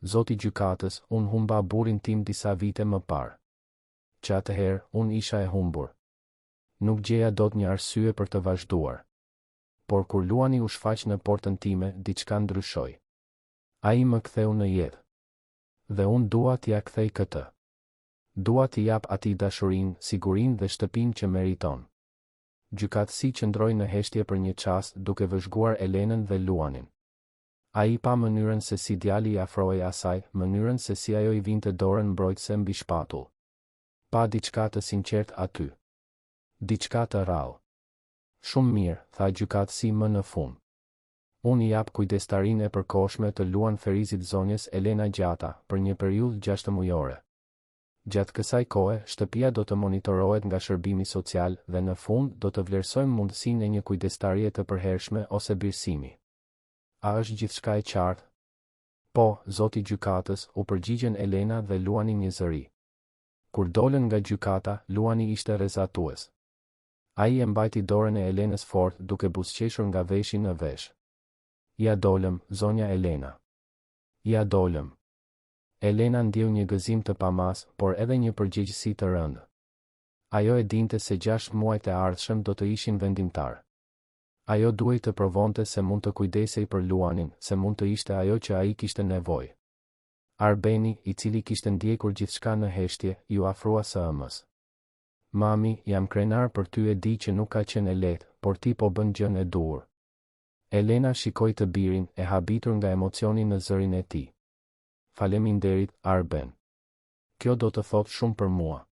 Zoti gjykatës, unë humba burrin tim disa vite më parë. Që atëherë, unë isha e humbur. Nuk gjeja dot një arsye për të vazhduar. Por kur Luani u shfaq në portën time, diçka ndryshoi. Ai më ktheu në jetë. Dhe unë dua t'ia kthej këtë. Dua t'i jap atij dashurinë, sigurinë dhe shtëpinë që meriton. Gjykatësi qëndroi në heshtje për një çast, duke vëzhguar Elenën dhe Luanin. Ai pa mënyrën se si djali i afrohej asaj, mënyrën se si ajo i vinte dorën mbrojtëse mbi shpatull. Pa diçka të sinqert aty. Diçka të rrallë. Shumë mirë, tha gjykatësi më në fund. Unë i jap kujdestarinë e përkohshme të Luan Ferizit zonjës Elena Gjata, për një periudhë 6 mujore. Gjatë kësaj kohe, shtëpia do të monitorohet nga shërbimi social dhe në fund do të vlerësojmë mundësinë e një kujdestarie të përhershme ose birësimi. A është gjithçka e qartë? Po, zoti gjykatës, u përgjigjen Elena dhe Luani një zëri. Kur dolën nga gjykata, Luani ishte rrezatues. Ai e mbajti dorën e Elenës fort, duke buzëqeshur nga veshi në vesh. Ja dolëm, zonja Elena. Ja dolëm. Elena ndjeu një gëzim të pamas, por edhe një përgjegjësi të rëndë. Ajo e dinte se 6 muajt e ardhshëm do të ishin vendimtar. Ajo duhej të provonte se mund të kujdesej për Luanin, se mund të ishte ajo që ai kishte nevojë. Arbeni, i cili kishte ndjekur gjithçka në heshtje, ju afrua së ëmës. Mami, jam krenar për ty, e di që nuk ka qenë e lehtë, por ti po bën gjën e duhur. Elena shikoi të birin, e habitur nga emocioni në zërin e tij. Faleminderit, Arben. Kjo do të thotë shumë për mua.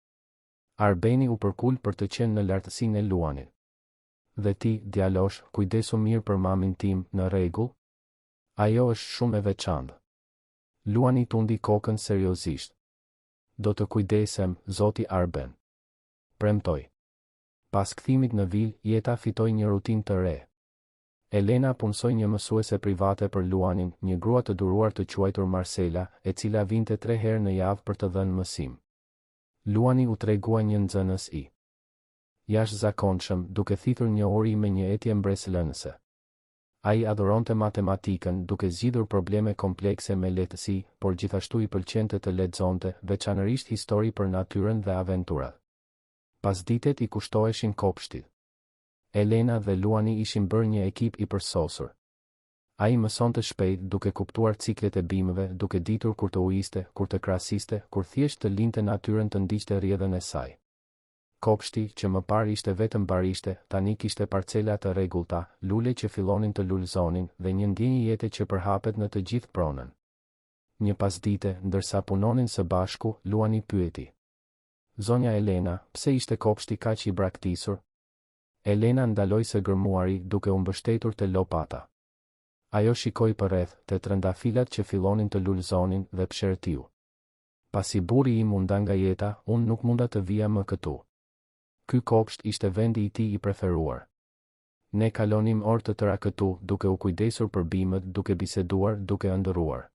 Arbeni u përkul për të qenë në lartësinë e Luanit. Dhe ti, djalosh, kujdesu mirë për mamin tim, në rregull? Ajo është shumë e veçantë. Luani tundi kokën seriozisht. Do të kujdesem, zoti Arben. Premtoj. Pas kthimit në vil, jeta fitoi një rutinë të re. Elena punsoi një mësuese private për Luanin, një grua të duruar të quajtur Marcela, e cila vinte 3 herë në javë për të dhënë mësim. Luani u tregua një nxënës i jashtëzakonshëm, duke thithur një ori me një etje mbresëlënëse. Ai adhuronte matematikën, duke zgjidhur probleme komplekse me lehtësi, por gjithashtu i pëlqente të lexonte, veçanërisht histori për natyrën dhe aventurat. Pasditet i kushtoheshin kopshtit. Elena dhe Luani ishin bërë një ekip i përsosur. Ai mësonte shpejt, duke kuptuar ciklet e bimëve, duke ditur kur të ujiste, kur të krasiste, kur thjesht të linte natyrën të ndiqte rrjedhën e saj. Kopshti, që më parë ishte vetëm barishte, tani kishte parcela të rregullta, lule që fillonin të lulëzonin dhe një ndjenjë jete që përhapet në të gjithë pronën. Një pasdite, ndërsa punonin së bashku, Luani pyeti. Zonja Elena, pse ishte kopshti kaq i braktisur? Elena ndaloi së gërmuari, duke u mbështetur te lopata. Ajo shikoi përreth, te trëndafilat që fillonin të lulëzonin dhe pshertiu. Pasi burri im u nda nga jeta, unë nuk munda të vija më këtu. Ky kopsht ishte vendi i tij i preferuar. Ne kalonim orë të tëra këtu, duke u kujdesur për bimët, duke biseduar, duke ëndërruar.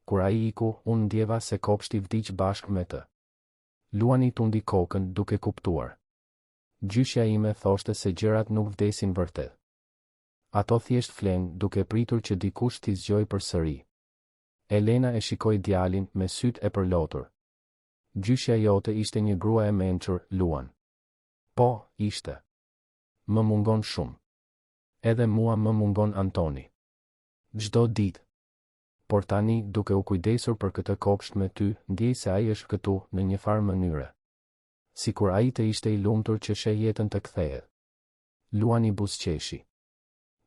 Kur ai iku, unë ndjeva se kopshti vdiq bashkë me të. Luani tundi kokën, duke kuptuar. Gjyshja ime thoshte se gjërat nuk vdesin vërtet. Ato thjesht flen duke pritur që dikush t'i zgjoj përsëri. Elena e shikoi djalin me sytë e përlotur. Gjyshja jote ishte një grua e mençur, Luan. Po, ishte. Më mungon shumë. Edhe mua më mungon Antoni. Çdo ditë. Por tani, duke u kujdesur për këtë kopsht me ty, ndjej se ai është këtu në një farë mënyre. Sikur ai të ishte i lumtur që sheh jetën të kthehet. Luani buzëqeshi.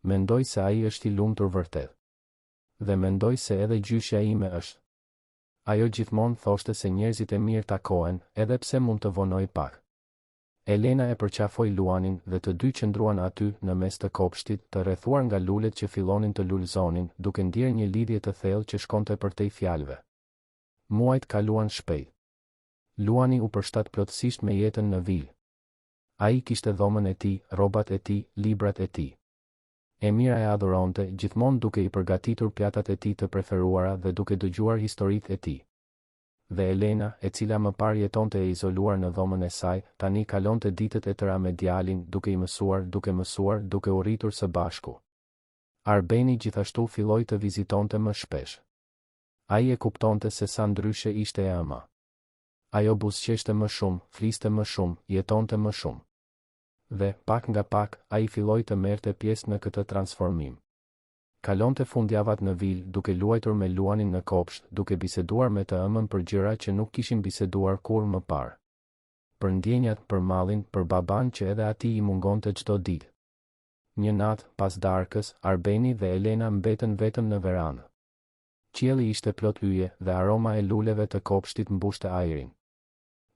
Mendoj se ai është i lumtur vërtet. Dhe mendoj se edhe gjyshja ime është. Ajo gjithmonë thoshte se njerëzit e mirë takohen, edhe pse mund të vonoj pak. Elena e përqafoi Luanin dhe të dy qëndruan aty në mes të kopshtit, të rrethuar nga lulet që fillonin të lulëzonin, duke ndier një lidhje të thellë që shkonte përtej fjalëve. Muajt kaluan shpejt. Luani u përshtat plotësisht me jetën në vilë. Ai kishte dhomën e tij, rrobat e tij, librat e tij. Emira e adhuronte, gjithmonë duke i përgatitur pjatat e tij të preferuara dhe duke dëgjuar historitë e tij. Dhe Elena, e cila më parë jetonte e izoluar në dhomën e saj, tani kalonte ditët e tëra me djalin, duke i mësuar, duke u rritur së bashku. Arbeni gjithashtu filloi të vizitonte më shpesh. Ai e kuptonte se sa ndryshe ishte e ama. Ajo buzëqeshte më shumë, fliste më shumë, jetonte më shumë. Dhe, pak nga pak, ai filloi të merrte pjesë në këtë transformim. Kalonte fundjavat në vilë, duke luajtur me Luanin në kopsht, duke biseduar me të ëmën për gjëra që nuk kishin biseduar kurrë më parë. Për ndjenjat, për mallin, për baban që edhe atij i mungonte çdo ditë. Një natë, pas darkës, Arbeni dhe Elena mbetën vetëm në verandë. Qielli ishte plot yje dhe aroma e luleve të kopshtit mbushte ajrin.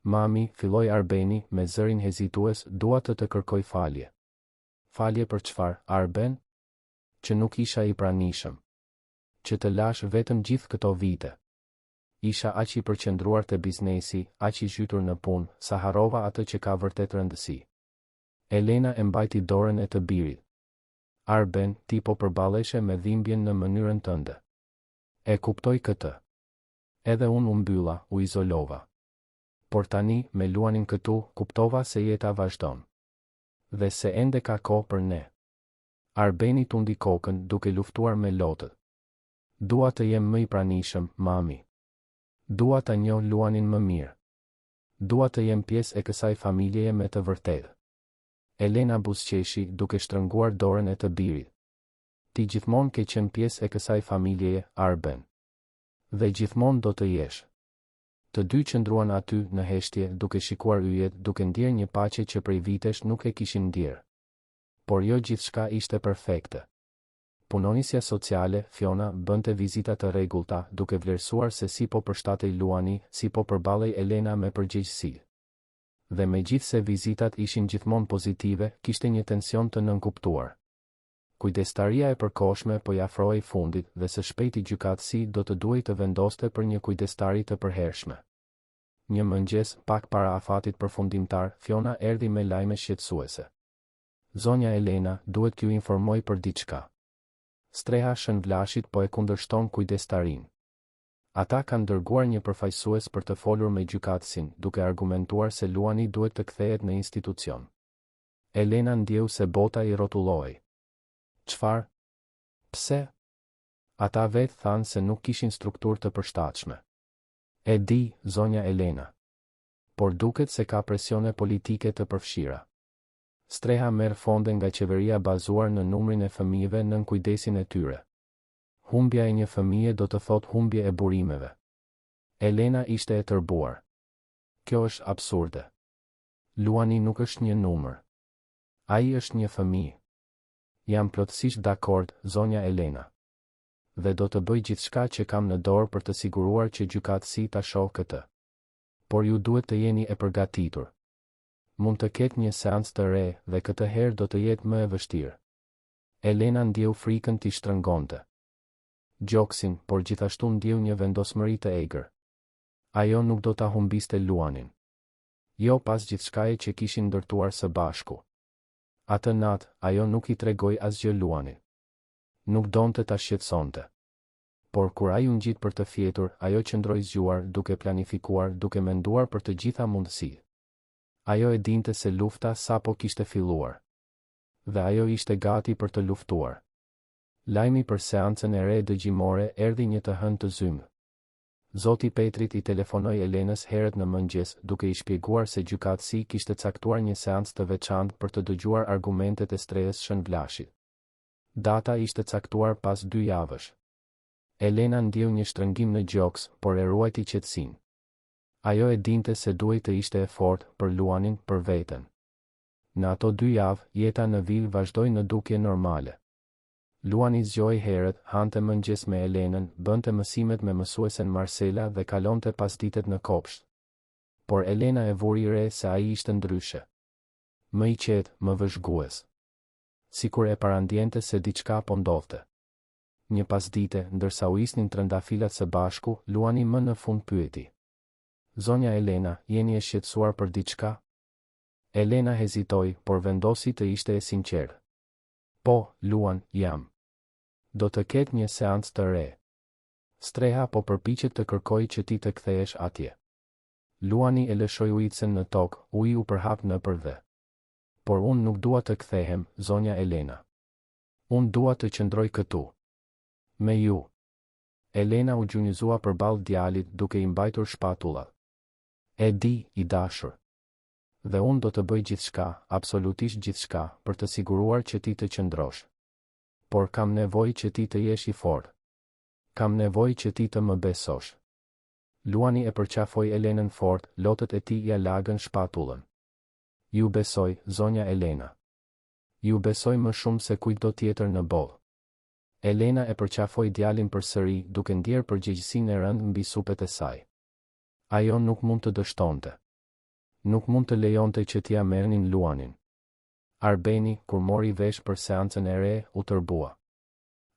Mami, filloi Arbeni me zërin hezitues, dua të kërkoj falje. Falje për çfarë, Arben? Që nuk isha i pranishëm. Që të lash vetëm gjithë këto vite. Isha aq i përqendruar te biznesi, aq i zhytur në punë, sa harrova atë që ka vërtet rëndësi. Elena e mbajti dorën e të birit. Arben, ti po përballeshe me dhimbjen në mënyrën tënde. E kuptoj këtë. Edhe unë u mbylla, u izolova. Por tani, me Luanin këtu, kuptova se jeta vazhdon. Dhe se ende ka kohë për ne. Arbeni tundi kokën, duke luftuar me lotët. Dua të jem më i pranishëm, mami. Dua të njoh Luanin më mirë. Dua të jem pjesë e kësaj familjeje me të vërtetë. Elena buzëqeshi, duke shtrënguar dorën e të birit. Ti gjithmonë ke qenë pjesë e kësaj familjeje, Arben. Dhe gjithmonë do të jesh. Të dy qëndruan aty në heshtje, duke shikuar yjet, duke ndier një paqe që prej vitesh nuk e kishin ndier. Por jo gjithçka ishte perfekte. Punonisja sociale, Fiona, bënte vizita të rregullta, duke vlerësuar se si po përshtatej Luani, si po përballej Elena me përgjegjësi. Dhe megjithse vizitat ishin gjithmonë pozitive, kishte një tension të nënkuptuar. Kujdestaria e përkohshme po i afrohej fundit dhe së shpejti gjykatësi do të duhej të vendoste për një kujdestari të përhershme. Një mëngjes, pak para afatit përfundimtar, Fiona erdhi me lajme shqetësuese. Zonja Elena, duhet t'ju informoj për diçka. Streha Shënvlashit po e kundërshton kujdestarin. Ata kanë dërguar një përfaqësues për të folur me gjykatësin, duke argumentuar se Luani duhet të kthehet në institucion. Elena ndjeu se bota i rrotullohej. Çfarë? Pse? Ata vetë thanë se nuk kishin strukturë të përshtatshme. E di, zonja Elena. Por duket se ka presione politike të përfshira. Streha merr fonde nga qeveria bazuar në numrin e fëmijëve nën kujdesin e tyre. Humbja e një fëmije do të thotë humbje e burimeve. Elena ishte e tërbuar. Kjo është absurde. Luani nuk është një numër. Ai është një fëmijë. Jam plotësisht dakord, zonja Elena. Dhe do të bëj gjithçka që kam në dorë për të siguruar që gjykatësi ta shohë këtë. Por ju duhet të jeni e përgatitur. Mund të ketë një seancë të re dhe këtë herë do të jetë më e vështirë. Elena ndjeu frikën t'i shtrëngonte gjoksin, por gjithashtu ndjeu një vendosmëri të egër. Ajo nuk do ta humbiste Luanin. Jo pas gjithçkaje që kishin ndërtuar së bashku. Atë natë, ajo nuk i tregoi asgjë Luanit. Nuk donte ta shqetësonte. Por kur ai u ngjit për të fjetur, ajo qëndroi zgjuar, duke planifikuar, duke menduar për të gjitha mundësitë. Ajo e dinte se lufta sapo kishte filluar. Dhe ajo ishte gati për të luftuar. Lajmi për seancën e re dëgjimore erdhi një të hënë të zymë. Zoti Petrit i telefonoi Elenës herët në mëngjes, duke i shpjeguar se gjykatësi kishte caktuar një seancë të veçantë për të dëgjuar argumentet e Strehës Shënvlashit. Data ishte caktuar pas 2 javësh. Elena ndjeu një shtrëngim në gjoks, por e ruajti qetësinë. Ajo e dinte se duhej të ishte e fortë për Luanin, për veten. Në ato 2 javë, jeta në vil vazhdoi në dukje normale. Luani zgjoi herët, hante mëngjes me Elenën, bënte mësimet me mësuesen Marcela dhe kalonte pasditet në kopsht. Por Elena e vuri re se ai ishte ndryshe. Më i qetë, më vëzhgues. Sikur e parandjente se diçka po ndodhte. Një pasdite, ndërsa u isnin trëndafilat së bashku, Luani më në fund pyeti. Zonja Elena, jeni e shqetësuar për diçka? Elena hezitoi, por vendosi të ishte e sinqertë. Po, Luan, jam. Do të ketë një seancë të re. Streha po përpiqet të kërkojë që ti të kthehesh atje. Luani e lëshoi ujitsen në tokë, uji u përhap nëpër dhe. Por unë nuk dua të kthehem, zonja Elena. Unë dua të qëndroj këtu. Me ju. Elena u gjunjëzua përballë djalit duke i mbajtur shpatullat. E di, i dashur. Dhe unë do të bëj gjithçka, absolutisht gjithçka, për të siguruar që ti të qëndrosh. Por kam nevojë që ti të jesh i fortë. Kam nevojë që ti të më besosh. Luani e përqafoi Elenën fort, lotët e tij ja lagën shpatullën. Ju besoj, zonja Elena. Ju besoj më shumë se kujtdo tjetër në botë. Elena e përqafoi djalin përsëri, duke ndjerë përgjegjësinë e rëndë mbi supet e saj. Ajo nuk mund të dështonte. Nuk mund të lejonte që t'ia merrnin Luanin. Arbeni, kur mori vesh për seancën e re, u tërbua.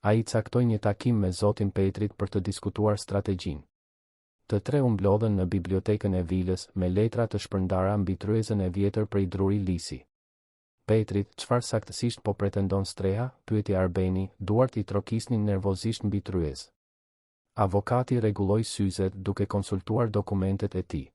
Ai caktoi një takim me zotin Petrit për të diskutuar strategjinë. Të tre u mblodhen në bibliotekën e vilës me letra të shpërndara mbi tryezën e vjetër prej druri lisi. Petrit, çfarë saktësisht po pretendon Streha? Pyeti Arbeni, duart i trokisnin nervozisht mbi tryezë. Avokati rregulloi syzet duke konsultuar dokumentet e tij.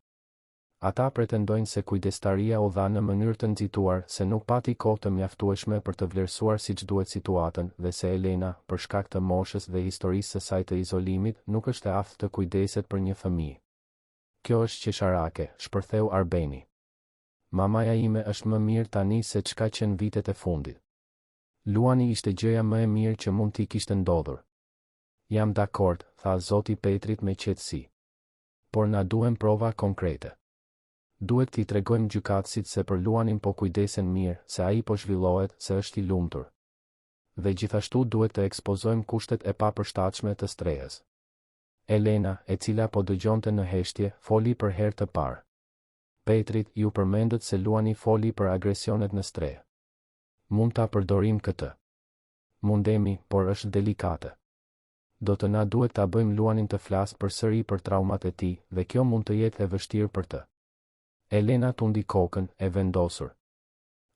Ata pretendojnë se kujdestaria u dha në mënyrë të nxituar, se nuk pati kohë të mjaftueshme për të vlerësuar siç duhet situatën, dhe se Elena, për shkak të moshës dhe historisë së saj të izolimit, nuk është e aftë të kujdeset për një fëmijë. Kjo është qesharake, shpërtheu Arbeni. Mamaja ime është më mirë tani se çka qenë vitet e fundit. Luani ishte gjëja më e mirë që mund t'i kishte ndodhur. Jam dakord, tha zoti Petrit me qetësi. Por na duhen prova konkrete. Duhet t'i tregojmë gjykatësit se për Luanin po kujdesen mirë, se ai po zhvillohet, se është i lumtur. Dhe gjithashtu duhet të ekspozojmë kushtet e papërshtatshme të Strehës. Elena, e cila po dëgjonte në heshtje, foli për herë të parë. Petrit, ju përmendët se Luani foli për agresionet në Strehë. Mund ta përdorim këtë. Mundemi, por është delikate. Do të na duhet ta bëjmë Luanin të flasë përsëri për traumat e tij, dhe kjo mund të jetë e vështirë për të. Elena tundi kokën, e vendosur.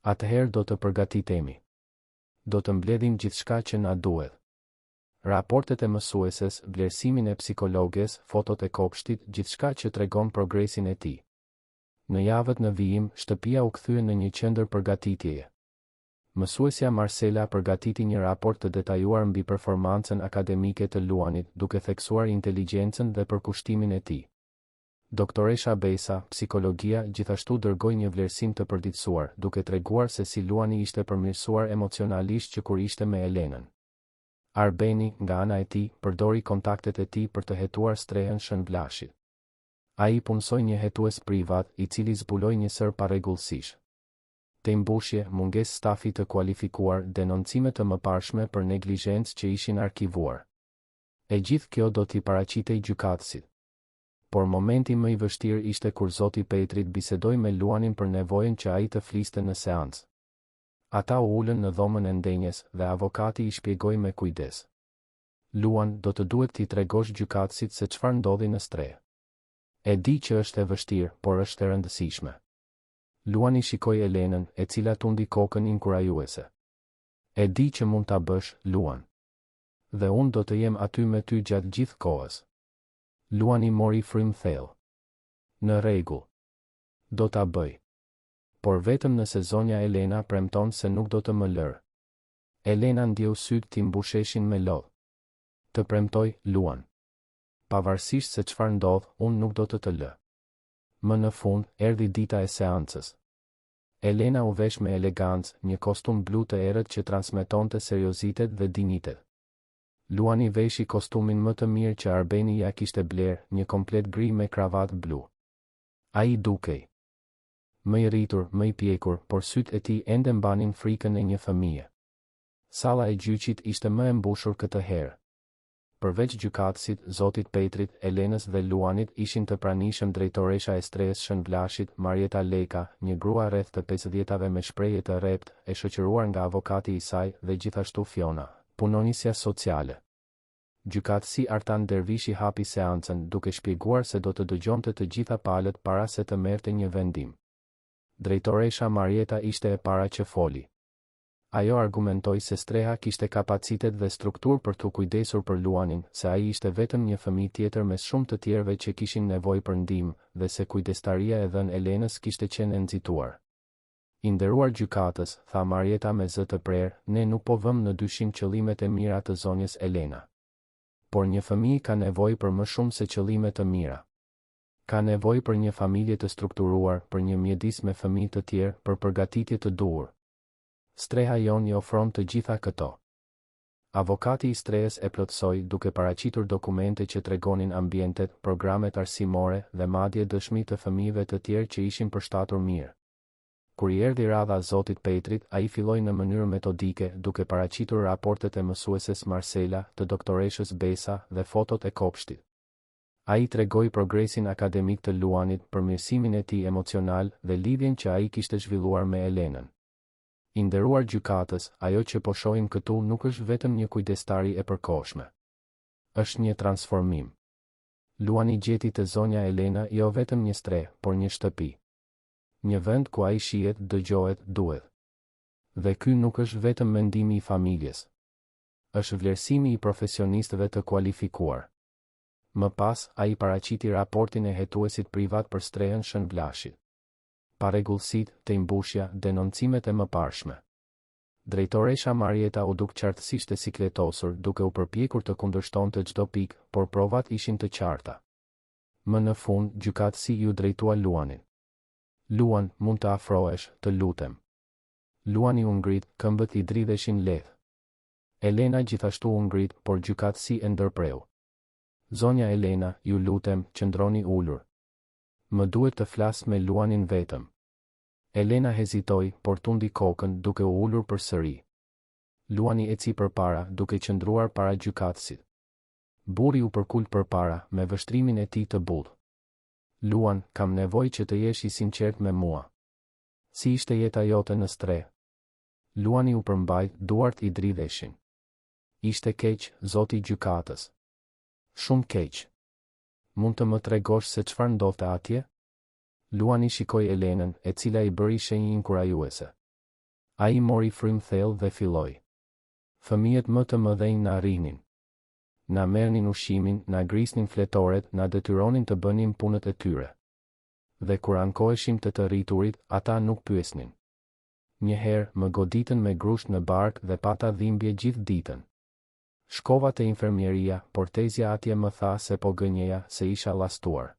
Atëherë do të përgatitemi. Do të mbledhim gjithçka që na duhet. Raportet e mësueses, vlerësimin e psikologes, fotot e kopshtit, gjithçka që tregon progresin e tij. Në javët në vijim, shtëpia u kthye në një qendër përgatitjeje. Mësuesja Marcela përgatiti një raport të detajuar mbi performancën akademike të Luanit, duke theksuar inteligjencën dhe përkushtimin e tij. Doktoresha Besa, psikologjia, gjithashtu dërgoi një vlerësim të përditësuar, duke treguar se si Luani ishte përmirësuar emocionalisht që kur ishte me Elenën. Arbeni, nga ana e tij, përdori kontaktet e tij për të hetuar Strehën Shënvlashit. Ai punësoi një hetues privat, i cili zbuloi një sër parregullësish. Të mbushje, mungesë stafi të kualifikuar, denoncime të mëparshme për neglizhencë që ishin arkivuar. E gjithë kjo do t'i paraqitej gjykatësit. Por momenti më i vështirë ishte kur zoti Petrit bisedoi me Luanin për nevojën që ai të fliste në seancë. Ata u ulën në dhomën e ndenjes dhe avokati i shpjegoi me kujdes. Luan, do të duhet t'i tregosh gjykatësit se çfarë ndodhi në Strehë. E di që është e vështirë, por është e rëndësishme. Luani shikoi Elenën, e cila tundi kokën inkurajuese. E di që mund ta bësh, Luan. Dhe unë do të jem aty me ty gjatë gjithë kohës. Luani mori frymë thellë. Në rregull. Do ta bëj. por vetëm nëse zonja Elena premton se nuk do të më lërë. Elena ndjeu sytë ti mbusheshin me lodh. Të premtoj, Luan. Pavarësisht se çfarë ndodh, unë nuk do të lë. Më në fund, erdhi dita e seancës. Elena u vesh me elegancë, një kostum blu të errët që transmetonte seriozitet dhe dinitet. Luani veshi kostumin më të mirë që Arbeni ja kishte bler, një komplet gri me kravatë blu. Ai dukej më i rritur, më i pjekur, por sytë e tij ende mbanin frikën e një fëmije. Salla e gjyqit ishte më e mbushur këtë herë. Përveç gjykatësit, zotit Petrit, Elenës dhe Luanit ishin të pranishëm drejtoresha e Strehës Shënvlashit, Marieta Leka, një grua rreth të 50-tave me shprehje të rrept, e shoqëruar nga avokati i saj, dhe gjithashtu Fiona, punonisja sociale. Gjykatësi Artan Dervishi hapi seancën duke shpjeguar se do të dëgjonte të gjitha palët para se të merrte një vendim. Drejtoresha Marieta ishte e para që foli. Ajo argumentoi se Streha kishte kapacitet dhe struktur për të kujdesur për Luanin, se ai ishte vetëm një fëmijë tjetër mes shumë të tjerëve që kishin nevojë për ndihmë, dhe se kujdestaria e dhënë Elenës kishte qenë e nxituar. I nderuar gjykatës, tha Marieta me zë të prerë, ne nuk po vëmë në dyshim qëllimet e mira të zonjës Elena. Por një fëmijë ka nevojë për më shumë se qëllime të mira. Ka nevojë për një familje të strukturuar, për një mjedis me fëmijë të tjerë, për përgatitje të duhur. Streha jon i ofron të gjitha këto. Avokati i Strehës e plotësoi duke paraqitur dokumente që tregonin ambientet, programet arsimore dhe madje dëshmi të fëmijëve të tjerë që ishin përshtatur mirë. Kur i erdhi radha zotit Petrit, ai filloi në mënyrë metodike duke paraqitur raportet e mësueses Marcela, të doktoreshës Besa dhe fotot e kopshtit. Ai tregoi progresin akademik të Luanit, përmirësimin e tij emocional dhe lidhjen që ai kishte zhvilluar me Elenën. I nderuar gjykatës, ajo që po shohim këtu nuk është vetëm një kujdestari e përkohshme. Është një transformim. Luani gjeti te zonja Elena jo vetëm një strehë, por një shtëpi. Një vend ku ai shihet, dëgjohet, duhet. Dhe ky nuk është vetëm mendimi i familjes. Është vlerësimi i profesionistëve të kualifikuar. Më pas, ai paraqiti raportin e hetuesit privat për Strehën Shënvlashit. Parregullësitë, të imbushja, denoncimet e mëparshme. Drejtoresha Marieta u duk qartësisht e sikletosur, duke u përpjekur të kundërshtonte çdo pikë, por provat ishin të qarta. Më në fund, gjykatësi ju drejtua Luanit. Luan, mund të afrohesh, të lutem. Luani u ngrit, këmbët i dridheshin lehtë. Elena gjithashtu u ngrit, por gjykatësi e ndërpreu. Zonja Elena, ju lutem, qëndroni ulur. Më duhet të flas me Luanin vetëm. Elena hezitoi, por tundi kokën duke u ulur përsëri. Luani eci përpara, duke qëndruar para gjykatësit. Burri u përkul përpara, me vështrimin e tij të butë. Luan, kam nevojë që të jesh i sinqert me mua. Si ishte jeta jote në Strehë? Luani u përmbajt, duart i dridheshin. Ishte keq, zoti i gjykatës. Shumë keq. Mund të më tregosh se çfarë ndodhte atje? Luani shikoi Elenën, e cila i bëri shenjë inkurajuese. Ai mori frym thellë dhe filloi. Fëmijët më të mëdhenj na rrinin. Na merrnin ushqimin, na grisnin fletoret, na detyronin të bënim punët e tyre. Dhe kur ankoheshim të rriturit, ata nuk pyesnin. Një herë më goditën me grusht në bark dhe pata dhimbje gjithë ditën. Shkova te infermieria, por tezja atje më tha se po gënjeja, se isha llastuar.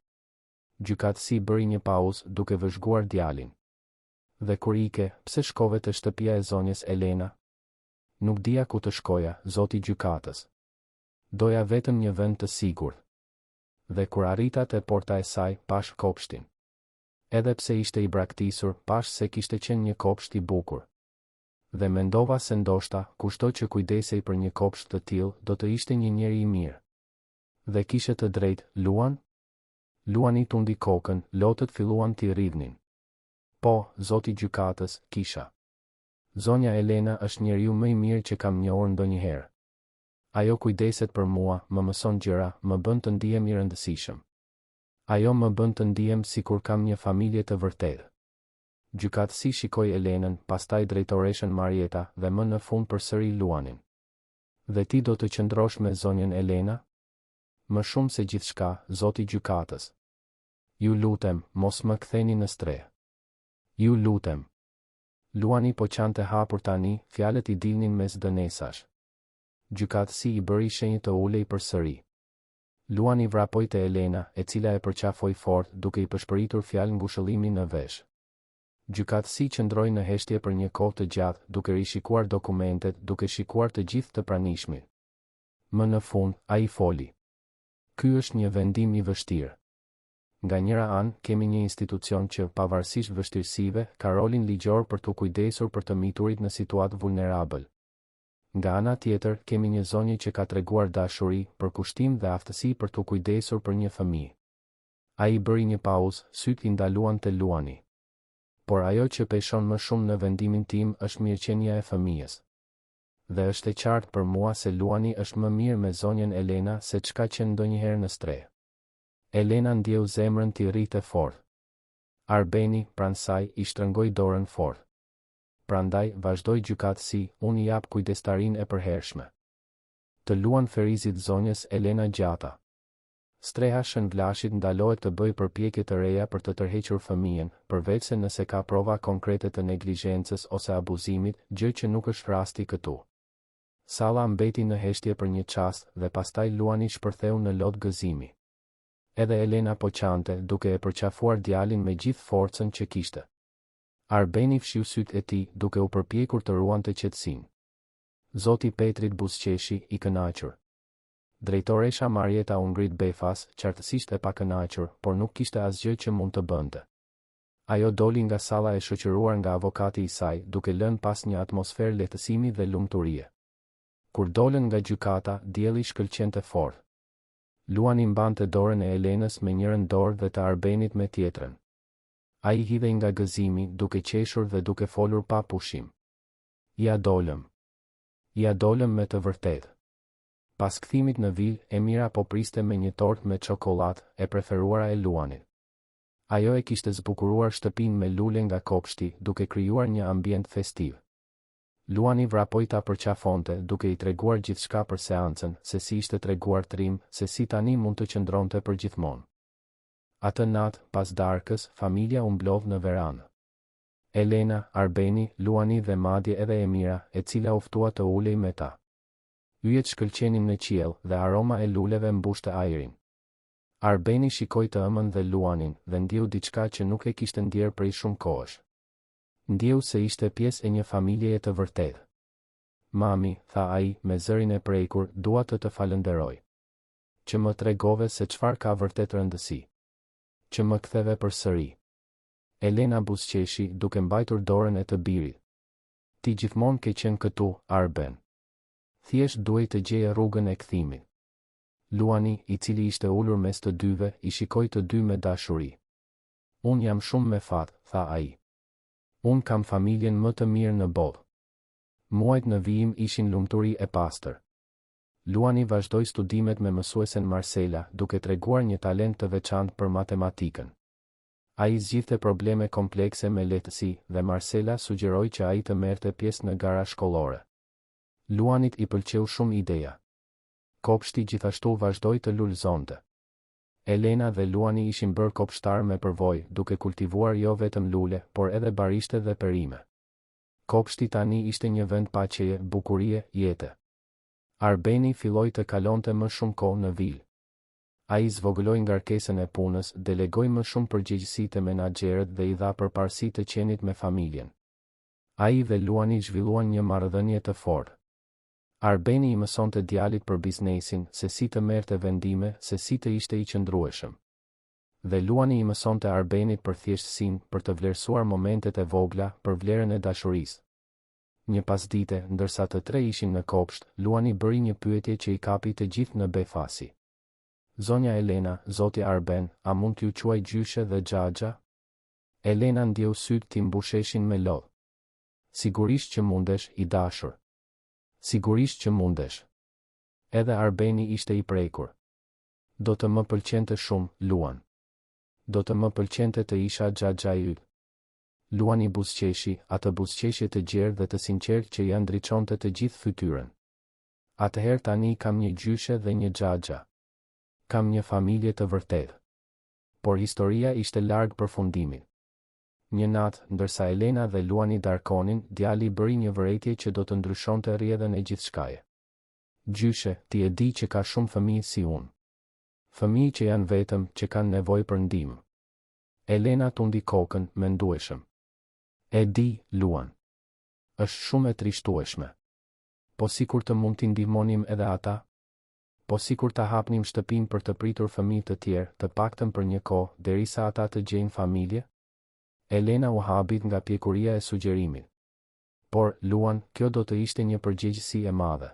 Gjykatësi bëri një pauzë duke vëzhguar djalin. Dhe kur ike, pse shkove te shtëpia e zonjës Elena? Nuk dija ku të shkoja, zoti gjykatës. Doja vetëm një vend të sigurt. Dhe kur arrita te porta e saj, pash kopshtin. Edhe pse ishte i braktisur, pash se kishte qenë një kopsht i bukur. Dhe mendova se ndoshta, kushto që kujdesej për një kopsht të tillë, do të ishte një njeri i mirë. Dhe kishe të drejtë, Luan? Luani tundi kokën, lotët filluan t'i rridhnin. Po, zoti gjykatës, kisha. Zonja Elena është njeriu më i mirë që kam njohur ndonjëherë. Ajo kujdeset për mua, më mëson gjëra, më bën të ndihem i rëndësishëm. Ajo më bën të ndihem sikur kam një familje të vërtetë. Gjykatësi shikoi Elenën, pastaj drejtoreshën Marieta dhe më në fund përsëri Luanin. Dhe ti do të qëndrosh me zonjën Elena? Më shumë se gjithçka, zoti gjykatës. Ju lutem, mos më ktheni në Strehë. Ju lutem. Luani po qante hapur tani, fjalët I dilnin mes dënesash. Gjykatësi I bëri shenjë të ulej përsëri. Luani vrapoi te Elena, e cila e përqafoi fort, duke I përshpëritur fjalë ngushëllimi në vesh. Gjykatësi qëndroi në heshtje për një kohë të gjatë, duke rishikuar dokumentet, duke shikuar të gjithë të pranishmit. Më në fund, ai foli. Ky është një vendim I vështirë. Nga njëra anë, kemi një institucion që, pavarësisht vështirësive, ka rolin ligjor për të kujdesur për të miturit në situatë vulnerabël. Nga ana tjetër, kemi një zonjë që ka treguar dashuri, përkushtim dhe aftësi për të kujdesur për një fëmijë. Ai bëri një pauzë, syt I ndaluan te Luani. Por ajo që peshon më shumë në vendimin tim është mirëqenia e fëmijës. Dhe është e qartë për mua se Luani është më mirë me zonjën Elena se çka që ndonjëherë në stre. Elena ndjeu zemrën t'i rritë fort. Arbeni, pranë saj, I shtrëngoi dorën fort. Prandaj, vazhdoi gjykatësi, unë I jap kujdestarinë e përhershme. Të luan Ferizit zonjës Elena Gjata. Streha Shënvlashit ndalohet të bëjë përpjekje të reja për të tërhequr fëmijën, përveç se nëse ka prova konkrete të neglizhencës ose abuzimit, gjë që nuk është rasti këtu. Salla mbeti në heshtje për një çast dhe pastaj Luani shpërtheu në lot gëzimi. Edhe Elena po qante, duke e përqafuar djalin me gjithë forcën që kishte. Arbeni fshiu sytë e tij, duke u përpjekur të ruante qetësinë. Zoti Petrit buzëqeshi, I kënaqur. Drejtoresha Marieta u ngrit befas, qartësisht e pakënaqur, por nuk kishte asgjë që mund të bënte. Ajo doli nga salla e shoqëruar nga avokati I saj, duke lënë pas një atmosferë lehtësimi dhe lumturie. Kur dolën nga gjykata, dielli shkëlqente fort. Luani mbante dorën e Elenës me njërin dorë dhe të Arbenit me tjetrën. Ai hidhej nga gëzimi, duke qeshur dhe duke folur pa pushim. Ja dolëm. Ja dolëm me të vërtetë. Pas kthimit në vil, Emira po priste me një tortë me çokoladë, e preferuara e Luanit. Ajo e kishte zbukuruar shtëpinë me lule nga kopshti, duke krijuar një ambient festiv. Luani vrapoi ta përqafonte, duke I treguar gjithçka për seancën, se si ishte treguar trim, se si tani mund të qëndronte për gjithmonë. Atë natë, pas darkës, familja u mblodh në verandë. Elena, Arbeni, Luani dhe madje edhe Emira, e cila u ftua të ulej me ta. Yjet shkëlqenin në qiell dhe aroma e luleve mbushte ajrin. Arbeni shikoi të ëmën dhe Luanin dhe ndjeu diçka që nuk e kishte ndjer prej shumë kohësh. Ndjeu se ishte pjesë e një familjeje të vërtetë. Mami, tha ai, me zërin e prekur, dua të falënderoj. Që më tregove se çfarë ka vërtet rëndësi. Që më ktheve përsëri. Elena buzëqeshi, duke mbajtur dorën e të birit. Ti gjithmonë ke qenë këtu, Arben. Thjesht duhej të gjeje rrugën e kthimit. Luani, I cili ishte ulur mes të dyve, I shikoi të dy me dashuri. Unë jam shumë me fat, tha ai. Unë kam familjen më të mirë në botë. Muajt në vijim ishin lumturi e pastër. Luani vazhdoi studimet me mësuesen Marcela, duke treguar një talent të veçantë për matematikën. Ai zgjidhte probleme komplekse me lehtësi dhe Marcela sugjeroi që ai të merrte pjesë në gara shkollore. Luanit I pëlqeu shumë ideja. Kopshti gjithashtu vazhdoi të lulëzonte. Elena dhe Luani ishin bërë kopshtar me përvojë, duke kultivuar jo vetëm lule, por edhe barishte dhe perime. Kopshti tani ishte një vend paqeje, bukurie, jete. Arbeni filloi të kalonte më shumë kohë në vil. Ai zvogëloi ngarkesën e punës, delegoi më shumë përgjegjësi te menaxherët dhe I dha përparësi të qenit me familjen. Ai dhe Luani zhvilluan një marrëdhënie të fortë. Arbeni I mësonte djalit për biznesin, se si të merrte vendime, se si të ishte I qëndrueshëm. Dhe Luani I mësonte Arbenit për thjeshtësinë, për të vlerësuar momentet e vogla, për vlerën e dashurisë. Një pasdite, ndërsa të tre ishin në kopsht, Luani bëri një pyetje që I kapi të gjithë në befasi. Zonja Elena, zoti Arben, a mund t'ju quaj gjyshe dhe xhaxha? Elena ndjeu sytë t'i mbusheshin me lodh. Sigurisht që mundesh, I dashur. Sigurisht që mundesh. Edhe Arbeni ishte I prekur. Do të më pëlqente shumë, Luan. Do të më pëlqente të isha xhaxha yt. Luani buzëqeshi, atë buzëqeshje të gjerë dhe të sinqertë që ja ndriçonte të gjithë fytyrën. Atëherë tani kam një gjyshe dhe një xhaxha. Kam një familje të vërtetë. Por historia ishte larg përfundimit. Një natë, ndërsa Elena dhe Luani darkonin, djali bëri një vërejtje që do të ndryshonte rrjedhën e gjithçkaje. Gjyshe, ti e di që ka shumë fëmijë si unë. Fëmijë që janë vetëm, që kanë nevojë për ndihmë. Elena tundi kokën, mendueshëm. E di, Luan. Është shumë e trishtueshme. Po sikur të mund t'i ndihmonim edhe ata? Po sikur ta hapnim shtëpinë për të pritur fëmijë të tjerë, të paktën për një kohë, derisa ata të gjejnë familje? Elena u habit nga pjekuria e sugjerimit. Por, Luan, kjo do të ishte një përgjegjësi e madhe.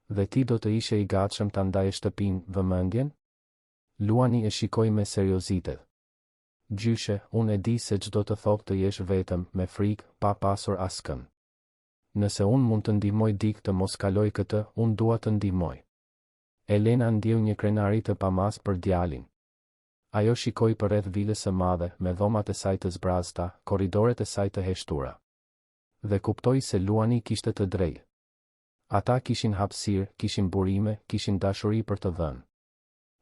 Dhe ti do të ishe i gatshëm ta ndaje shtëpinë, vëmendjen? Luani e shikoi me seriozitet. Gjyshe, unë e di se çdo të thotë të jesh vetëm, me frikë, pa pasur askën. Nëse unë mund të ndihmoj dikë të mos kaloj këtë, unë dua të ndihmoj. Elena ndjeu një krenari të pamas për djalin. Ajo shikoi përreth vilës së madhe, me dhomat e saj të zbrazta, korridoret e saj të heshtura. Dhe kuptoi se Luani kishte të drejtë. Ata kishin hapësirë, kishin burime, kishin dashuri për të dhënë.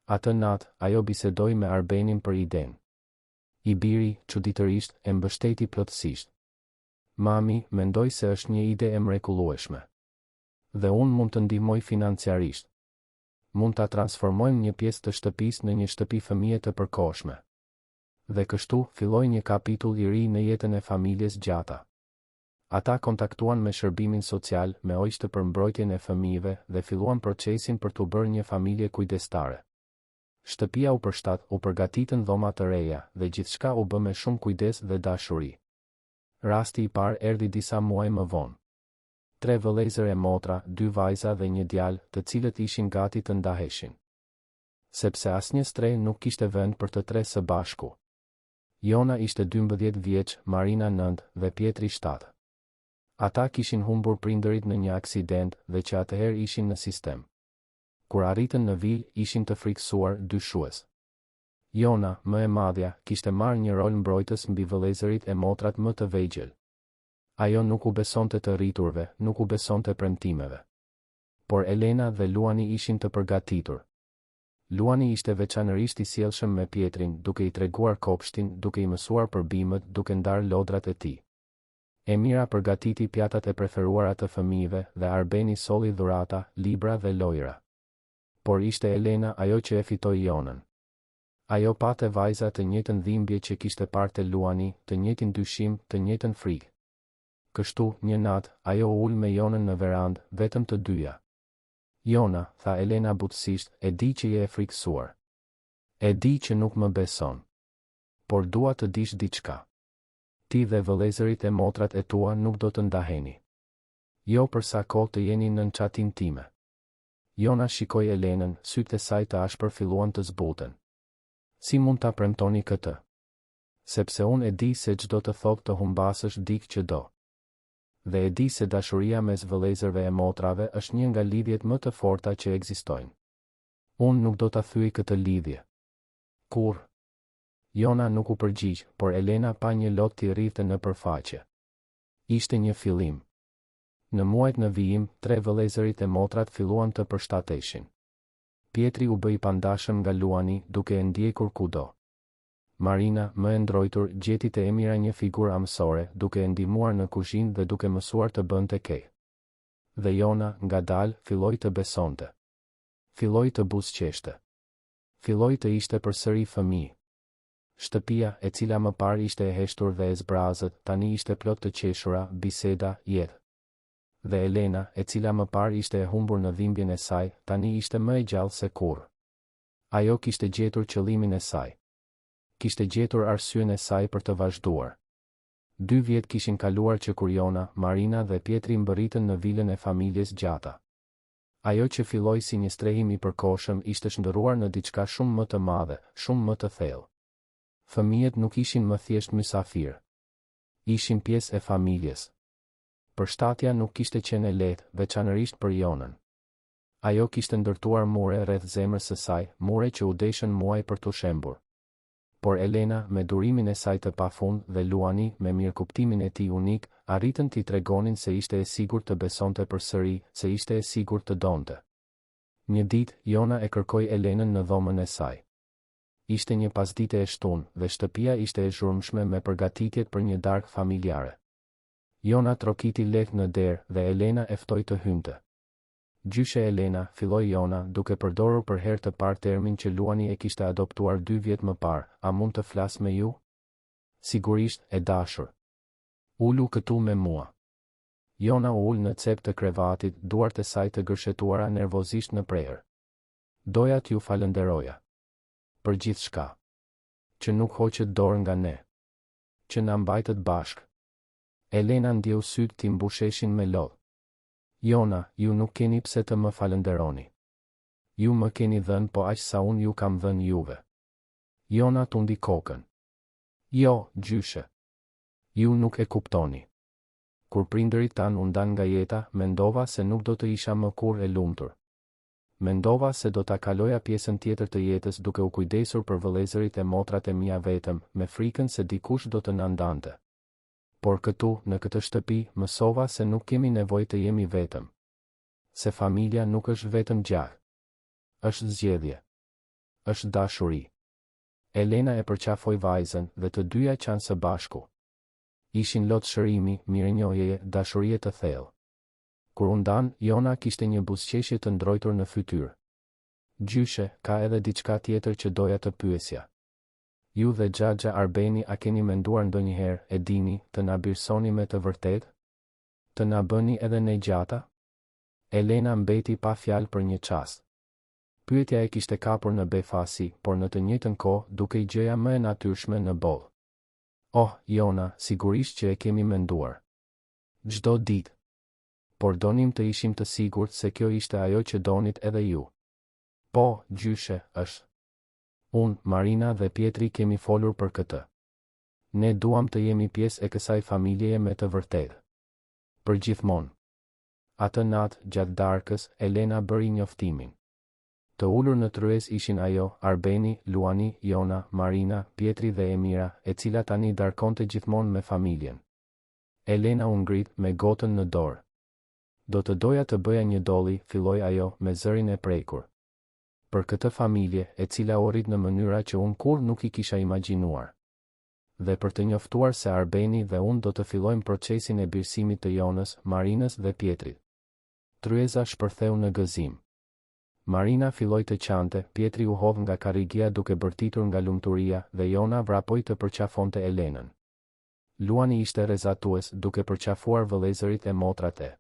Atë natë, ajo bisedoi me Arbenin për idenë. I biri, çuditërisht, e mbështeti plotësisht. Mami, mendoj se është një ide e mrekullueshme. Dhe unë mund të ndihmoj financiarisht. Mund ta transformojmë një pjesë të shtëpisë në një shtëpi fëmijë të përkohshme. Dhe kështu, filloi një kapitull i ri në jetën e familjes Gjata. Ata kontaktuan me shërbimin social, me ojë për mbrojtjen e fëmijëve dhe filluan procesin për t'u bërë një familje kujdestare. Shtëpia u përshtat, u përgatitën dhoma të reja dhe gjithçka u bë me shumë kujdes dhe dashuri. Rasti i parë erdhi disa muaj më vonë. 3 vëllezër e motra, 2 vajza dhe një djalë, të cilët ishin gati të ndaheshin. Sepse asnjë strej nuk kishte vend për të 3 së bashku. Jona ishte 12 vjeç, Marina 9 dhe Pietri 7. Ata kishin humbur prindërit në një aksident dhe që atëherë ishin në sistem. Kur arritën në vilë, ishin të frikësuar, dyshues. Jona, më e madhja, kishte marrë një rol mbrojtës mbi vëllezërit e motrat më të vegjël. Ajo nuk u besonte të rriturve, nuk u besonte premtimeve. Por Elena dhe Luani ishin të përgatitur. Luani ishte veçanërisht i sjellshëm me Pietrin, duke i treguar kopshtin, duke i mësuar për bimët, duke ndarë lodrat e tij. Emira përgatiti pjatat e preferuara të fëmijëve dhe Arbeni solli dhurata, libra dhe lojra. Por ishte Elena ajo që e fitoi Jonën. Ajo pate vajza të njëjtën dhimbje që kishte parë te Luani, të njëjtin dyshim, të njëjtën frikë. Kështu, një natë, ajo ul me Jonën në verandë, vetëm të dyja. Jona, tha Elena butësisht, e di që je e frikësuar. E di që nuk më beson. Por dua të dish diçka. Ti dhe vëllezërit e motrat e tua nuk do të ndaheni. Jo për sa kohë të jeni nën çatin time. Jona shikoi Elenën, sytë e saj të ashpër filluan të zbuten. Si mund ta premtoni këtë? Sepse unë e di se çdo të thotë të humbasësh dikë që do. Dhe e di se dashuria mes vëllezërve e motrave është një nga lidhjet më të forta që ekzistojnë. Unë nuk do ta thyej këtë lidhje. Kur? Jona nuk u përgjigj, por Elena pa një lot t'i rrifte në përfaqe. Ishte një fillim. Në muajt në vijim, 3 vëllezërit e motrat filluan të përshtateshin. Pietri u bë i pandashëm nga Luani, duke e ndjekur kudo. Marina, më e ndrojtur, gjeti të Emira një figurë amësore, duke e ndihmuar në kuzhinë dhe duke mësuar të bënte kej. Dhe Jona, ngadalë, filloi të besonte. Filloi të buzëqeshte. Filloi të ishte përsëri fëmijë. Shtëpia, e cila më parë ishte e heshtur dhe e zbrazët, tani ishte plot të qeshura, biseda, jetë. Dhe Elena, e cila më parë ishte e humbur në dhimbjen e saj, tani ishte më e gjallë se kurrë. Ajo kishte gjetur qëllimin e saj. Kishte gjetur arsyen e saj për të vazhduar. 2 vjet kishin kaluar që kur Jona, Marina dhe Pietri mbërritën në vilën e familjes Gjata. Ajo që filloi si një strehim i përkohshëm ishte shndërruar në diçka shumë më të madhe, shumë më të thellë. Fëmijët nuk ishin më thjesht mysafir. Ishin pjesë e familjes. Përshtatja nuk kishte qenë e lehtë, veçanërisht për Jonën. Ajo kishte ndërtuar mure rreth zemrës së saj, mure që u deshën muaj për t'u shembur. Por Elena, me durimin e saj të pafund dhe Luani, me mirëkuptimin e tij unik, arritën t'i tregonin se ishte e sigurt të besonte përsëri, se ishte e sigurt të donte. Një ditë, Jona e kërkoi Elenën në dhomën e saj. ishte një pasdite e shtunë dhe shtëpia ishte e zhurmshme me përgatitjet për një darkë familjare. Jona trokiti lehtë në derë dhe Elena e ftoi të hynte. Gjyshe Elena, filloi Jona, duke përdorur për herë të parë termin që Luani e kishte adoptuar 2 vjet më parë. A mund të flas me ju? Sigurisht, e dashur. Ulu këtu me mua. Jona u ul në cep të krevatit, duart e saj të gërshetuara nervozisht në prerë. Doja t'ju falenderoja. Për gjithçka. Që nuk hoqet dorë nga ne. Që na mbajtët bashkë. Elena ndjeu sytë ti mbusheshin me lodh. Jona, ju nuk keni pse të më falenderoni. Ju më keni dhënë po aq sa unë ju kam dhënë juve. Jona tundi kokën. Jo, gjyshe. Ju nuk e kuptoni. Kur prindërit tanë u ndan nga jeta, mendova se nuk do të isha më kurrë e lumtur. Mendova se do ta kaloja pjesën tjetër të jetës duke u kujdesur për vëllezërit e motrat e mia vetëm, me frikën se dikush do të na ndante. Por këtu, në këtë shtëpi, mësova se nuk kemi nevojë të jemi vetëm. Se familja nuk është vetëm gjak. Është zgjedhje. Është dashuri. Elena e përqafoi vajzën dhe të dyja qanë së bashku. Ishin lot shërimi, mirënjohjeje, dashurie të thellë. Kur u ndan, Jona kishte një buzëqeshje të ndrojtur në fytyrë. Gjyshe, ka edhe diçka tjetër që doja të pyesja. Ju dhe Xhaxha Arbeni a keni menduar ndonjëherë, e dini, të na birsoni me të vërtetë? Të na bëni edhe ne gjata? Elena mbeti pa fjalë për një çast. Pyetja e kishte kapur në befasi, por në të njëjtën kohë dukej gjëja më e natyrshme në botë. Oh, Jona, sigurisht që e kemi menduar. Çdo ditë. Por donim të ishim të sigurt se kjo ishte ajo që donit edhe ju. Po, gjyshe, është. Unë, Marina dhe Pietri kemi folur për këtë. Ne duam të jemi pjesë e kësaj familjeje me të vërtetë. Për gjithmonë. Atë natë, gjatë darkës, Elena bëri njoftimin. Të ulur në tryez ishin ajo, Arbeni, Luani, Jona, Marina, Pietri dhe Emira, e cila tani darkonte gjithmonë me familjen. Elena u ngrit me gotën në dorë. Do të doja të bëja një dolli, filloi ajo me zërin e prekur. Për këtë familje, e cila u rrit në mënyra që unë kur nuk i kisha imagjinuar. Dhe për të njoftuar se Arbeni dhe unë do të fillojmë procesin e birësimit të Jonës, Marinës dhe Pietrit. Tryeza shpërtheu në gëzim. Marina filloi të qante, Pietri u hodh nga karrigia duke bërtitur nga lumturia dhe Jona vrapoi të përqafonte Elenën. Luani ishte rrezatues duke përqafuar vëllezërit e motrat e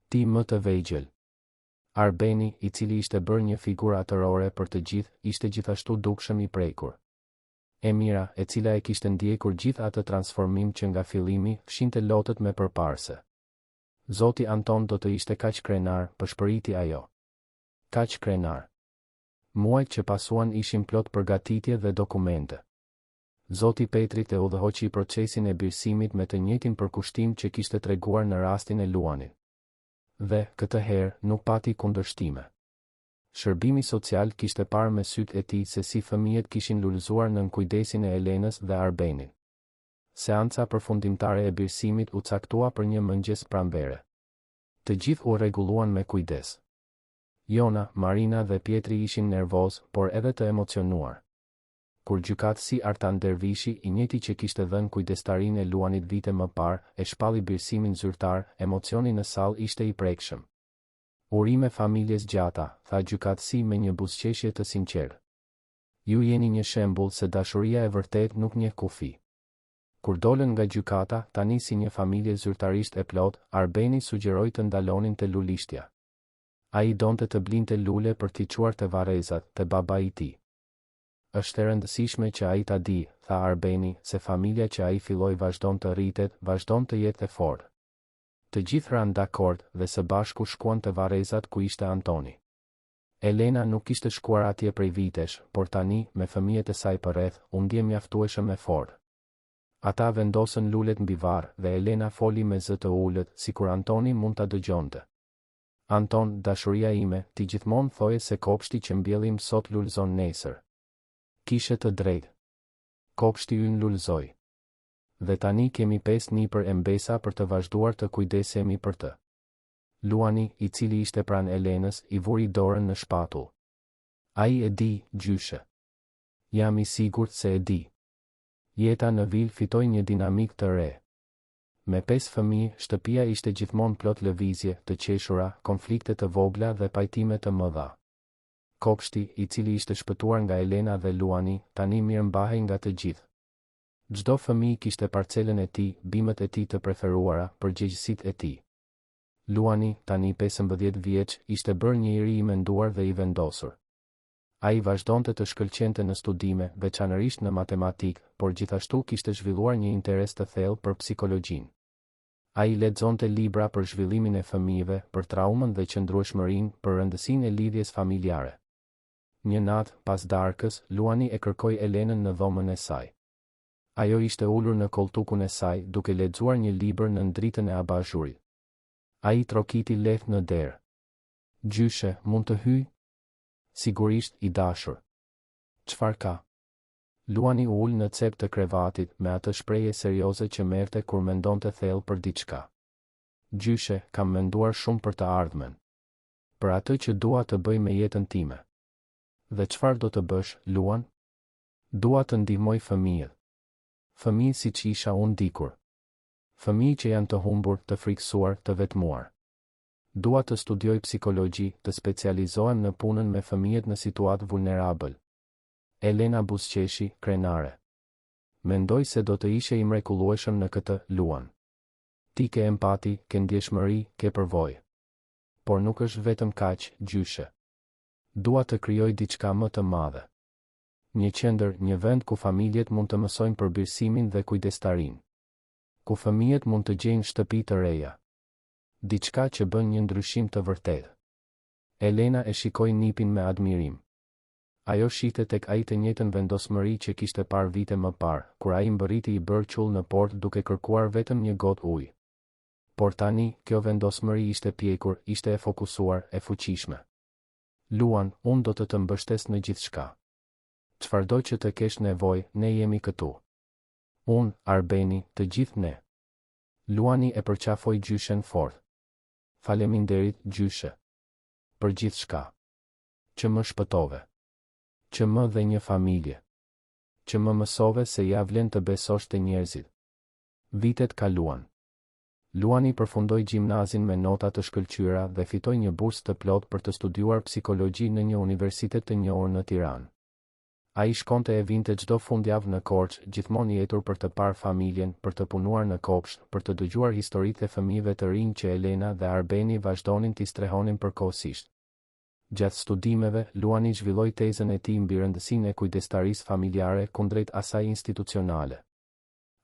ti më të vegjël. Arbeni, i cili ishte bërë një figurë atërore për të gjithë, ishte gjithashtu dukshëm i prekur. Emira, e cila e kishte ndjekur gjithë atë transformim që nga fillimi fshinte lotët me përparse. Zoti Anton do të ishte kaq krenar, përshpëriti ajo. Kaq krenar. Muajt që pasuan ishin plot përgatitje dhe dokumente. Zoti Petrit e udhëhoqi procesin e birësimit me të njëjtin përkushtim që kishte treguar në rastin e Luanit. Dhe, këtë herë, nuk pati kundërshtime. Shërbimi social kishte parë me sytë e tij se si fëmijët kishin lulëzuar nën kujdesin e Elenës dhe Arbenit. Seanca përfundimtare e birësimit u caktua për një mëngjes pranvere. Të gjithë u rregulluan me kujdes. Jona, Marina dhe Pietri ishin nervoz, por edhe të emocionuar. Kur gjykatësi Artan Dervishi, i njëjti që kishte dhënë kujdestarinë e Luanit vite më parë, e shpalli birësimin zyrtar, emocioni në sallë ishte i prekshëm. Urime familjes gjata, tha gjykatësi me një buzëqeshje të sinqertë. Ju jeni një shembull se dashuria e vërtetë nuk njeh kufi. Kur dolën nga gjykata, tani si një familje zyrtarisht e plot, Arbeni sugjeroi të ndalonin te lulishtja. Ai donte të blinte lule për t'i çuar te varrezat, te babai i tij. Është e rëndësishme që ai ta di, tha Arbeni, se familja që ai filloi vazhdon të rritet, vazhdon të jetë e fortë. Të gjithë ranë dakord dhe së bashku shkuan te varrezat ku ishte Antoni. Elena nuk kishte shkuar atje prej vitesh, por tani, me fëmijët e saj përreth, u ndje mjaftueshëm e fortë. Ata vendosën lulet mbi varr dhe Elena foli me zë të ulët, sikur Antoni mund ta dëgjonte. Anton, dashuria ime, ti gjithmonë thoje se kopshti që mbjellim sot lulëzon nesër. Kishe të drejtë. Kopshti ynë lulëzoi. Dhe tani kemi 5 nipër e mbesa për të vazhduar të kujdesemi për të. Luani, i cili ishte pranë Elenës, i vuri dorën në shpatull. Ai e di, gjyshe. Jam I sigurt se e di. Jeta në vil fitoi një dinamik të re. Me 5 fëmijë, shtëpia ishte gjithmonë plot lëvizje, të qeshura, konflikte të vogla dhe pajtime të mëdha. Kopshti, I cili ishte shpëtuar nga Elena dhe Luani, tani mirëmbahej nga të gjithë. Çdo fëmijë kishte parcelën e tij, bimët e tij të preferuara, përgjegjësitë e tij. Luani, tani 15 vjeç, ishte bërë një iri I menduar dhe I vendosur. Ai vazhdonte të shkëlqente në studime, veçanërisht në matematikë, por gjithashtu kishte zhvilluar një interes të thellë për psikologjinë. Ai lexonte libra për zhvillimin e fëmijëve, për traumën dhe qëndrueshmërinë, për rëndësinë e lidhjes familjare. Një natë, pas darkës, Luani e kërkoi Elenën në dhomën e saj. Ajo ishte ulur në koltukun e saj, duke lexuar një libër në dritën e abazhurit. Ai trokiti lehtë në derë. Gjyshe, mund të hyj? Sigurisht, I dashur. Çfarë ka? Luani u ul në cep të krevatit, me atë shprehje serioze që merrte kur mendonte thellë për diçka. Gjyshe, kam menduar shumë për të ardhmen. Për atë që dua të bëj me jetën time. Dhe çfarë do të bësh, Luan? Dua të ndihmoj fëmijët. Fëmijë siç isha unë dikur. Fëmijë që janë të humbur, të friksuar, të vetmuar. Dua të studioj psikologji, të specializohem në punën me fëmijët në situatë vulnerabël. Elena buzëqeshi, krenare. Mendoj se do të ishe I mrekullueshëm në këtë, Luan. Ti ke empati, ke ndjeshmëri, ke përvojë. Por nuk është vetëm kaq, gjyshe. Dua të krijoj diçka më të madhe. Një qendër, një vend ku familjet mund të mësojnë përbërësimin dhe kujdestarinë. Ku fëmijët mund të gjejnë shtëpi të reja. Diçka që bën një ndryshim të vërtetë. Elena e shikoi nipin me admirim. Ajo shite tek ai të njëjtën vendosmëri që kishte parë vite më parë, kur ai mbërriti I bërë qull në portë duke kërkuar vetëm një gotë ujë. Por tani, kjo vendosmëri ishte pjekur, ishte e fokusuar, e fuqishme. Luan, unë do të mbështes në gjithçka. Çfarëdo që të kesh nevojë, ne jemi këtu. Unë, Arbeni, të gjithë ne. Luani e përqafoi gjyshen fort. Faleminderit, gjyshe. Për gjithçka. Që më shpëtove. Që më dhe një familje. Që më mësove se ja vlen të besosh te njerëzit. Vitet kaluan. Luani përfundoi gjimnazin me nota të shkëlqyera dhe fitoi një bursë të plotë për të studiuar psikologji në një universitet të njohur në Tiranë. Ai shkonte e vinte çdo fundjavë në Korçë, gjithmonë I etur për të parë familjen, për të punuar në kopsht, për të dëgjuar historitë e fëmijëve të rinj që Elena dhe Arbeni vazhdonin t'i strehonin përkohësisht. Gjatë studimeve, Luani zhvilloi tezën e tij mbi rëndësinë e kujdestarisë familjare kundrejt asaj institucionale.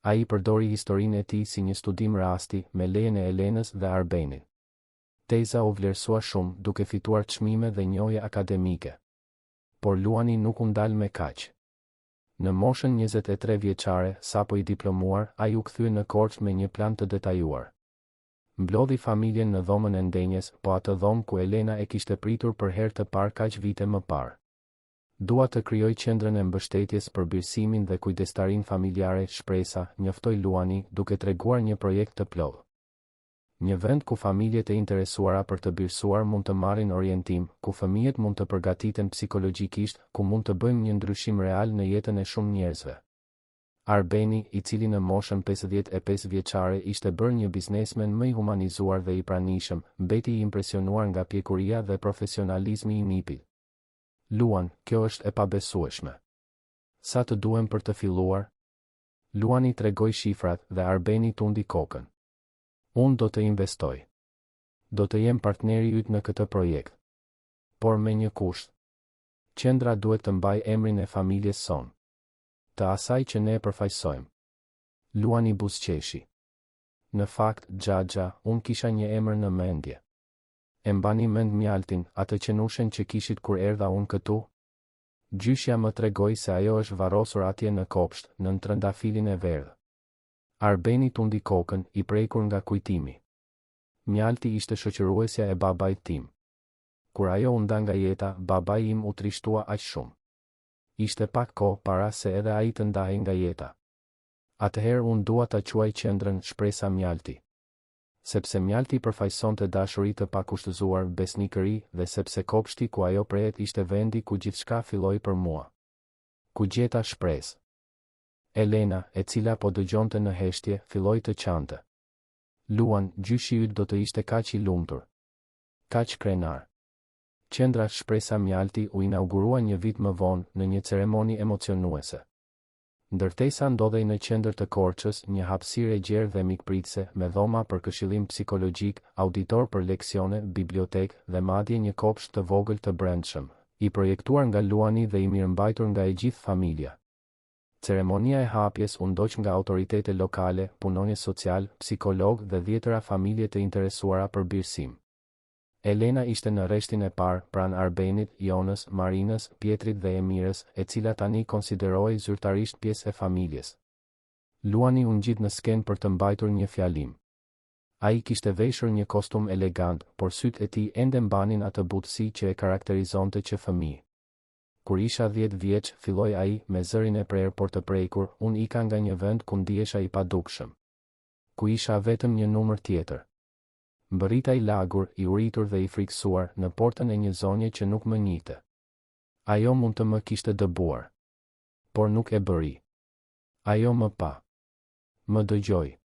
Ai përdori historinë e tij si një studim rasti, me lejen e Elenës dhe Arbenit. Teza u vlerësua shumë, duke fituar çmime dhe njohje akademike. Por Luani nuk u ndal me kaq. Në moshën 23 vjeçare, sapo I diplomuar, ai u kthye në Korçë me një plan të detajuar. Mblodhi familjen në dhomën e ndenjes, po atë dhomë ku Elena e kishte pritur për herë të parë kaq vite më parë. Dua të krijoj qendrën e mbështetjes për birësimin dhe kujdestarinë familjare, shpresa, njoftoi Luani, duke treguar një projekt të plotë. Një vend ku familjet e interesuara për të birësuar mund të marrin orientim, ku fëmijët mund të përgatiten psikologjikisht, ku mund të bëjmë një ndryshim real në jetën e shumë njerëzve. Arbeni, I cili në moshën 55 vjeçare ishte bërë një biznesmen më I humanizuar dhe I pranishëm, mbeti I impresionuar nga pjekuria dhe profesionalizmi I nipit. Luan, kjo është e pabesueshme. Sa të duhem për të filluar? Luani tregoi shifrat dhe Arbeni tundi kokën. Unë do të investoj. Do të jem partneri yt në këtë projekt. Por me një kusht. Qendra duhet të mbaj emrin e familjes son. Të asaj që ne përfaqësojmë. Luani buzëqeshi. Në fakt, Xhaxha, unë kisha një emër në mendje. E mbani mend mjaltin, atë qenushen që kishit kur erdha unë këtu? Gjyshja më tregoi se ajo është varrosur atje në kopsht, nën trëndafilin e verdhë. Arbeni tundi kokën, I prekur nga kujtimi. Mjalti ishte shoqëruesja e babait tim. Kur ajo u nda nga jeta, babai im u trishtua aq shumë. Ishte pak kohë para se edhe ai të ndahej nga jeta. Atëherë unë dua ta quaj qendrën shpresa mjalti. Sepse mjalti përfaqësonte dashuri të pakushtëzuar, besnikëri, dhe sepse kopshti ku ajo prehet ishte vendi ku gjithçka filloi për mua. ku gjeta shpresë. Elena, e cila po dëgjonte në heshtje, filloi të qante. Luan, gjyshi yt do të ishte kaq i lumtur. Kaq krenar. Qendra Shpresa Mjalti u inaugurua një vit më vonë në një ceremoni emocionuese. Ndërtesa ndodhej në qendër të Korçës, një hapësirë e gjerë dhe mikpritëse, me dhoma për këshillim psikologjik, auditor për leksione, bibliotekë dhe madje një kopsht të vogël të brendshëm, i projektuar nga Luani dhe i mirëmbajtur nga e gjithë familja. Ceremonia e hapjes u ndoq nga autoritete lokale, punonjës social, psikolog dhe dhjetëra familje të interesuara për birësim. Elena ishte në rreshtin e parë, pranë Arbenit, Jonës, Marinës, Pietrit dhe Emirës, e cila tani konsiderohej zyrtarisht pjesë e familjes. Luani u ngjit në skenë për të mbajtur një fjalim. Ai kishte veshur një kostum elegant, por sytë e tij ende mbanin atë butësi që e karakterizonte që fëmijë. Kur isha 10 vjeç, filloi ai, me zërin e prerë por të prekur, unë ika nga një vend ku ndihesha i padukshëm. Ku isha vetëm një numër tjetër. Mbërrita i lagur, i uritur dhe i friksuar, në portën e një zonje që nuk më njihte. Ajo mund të më kishte dëbuar. Por nuk e bëri. Ajo më pa. Më dëgjoi.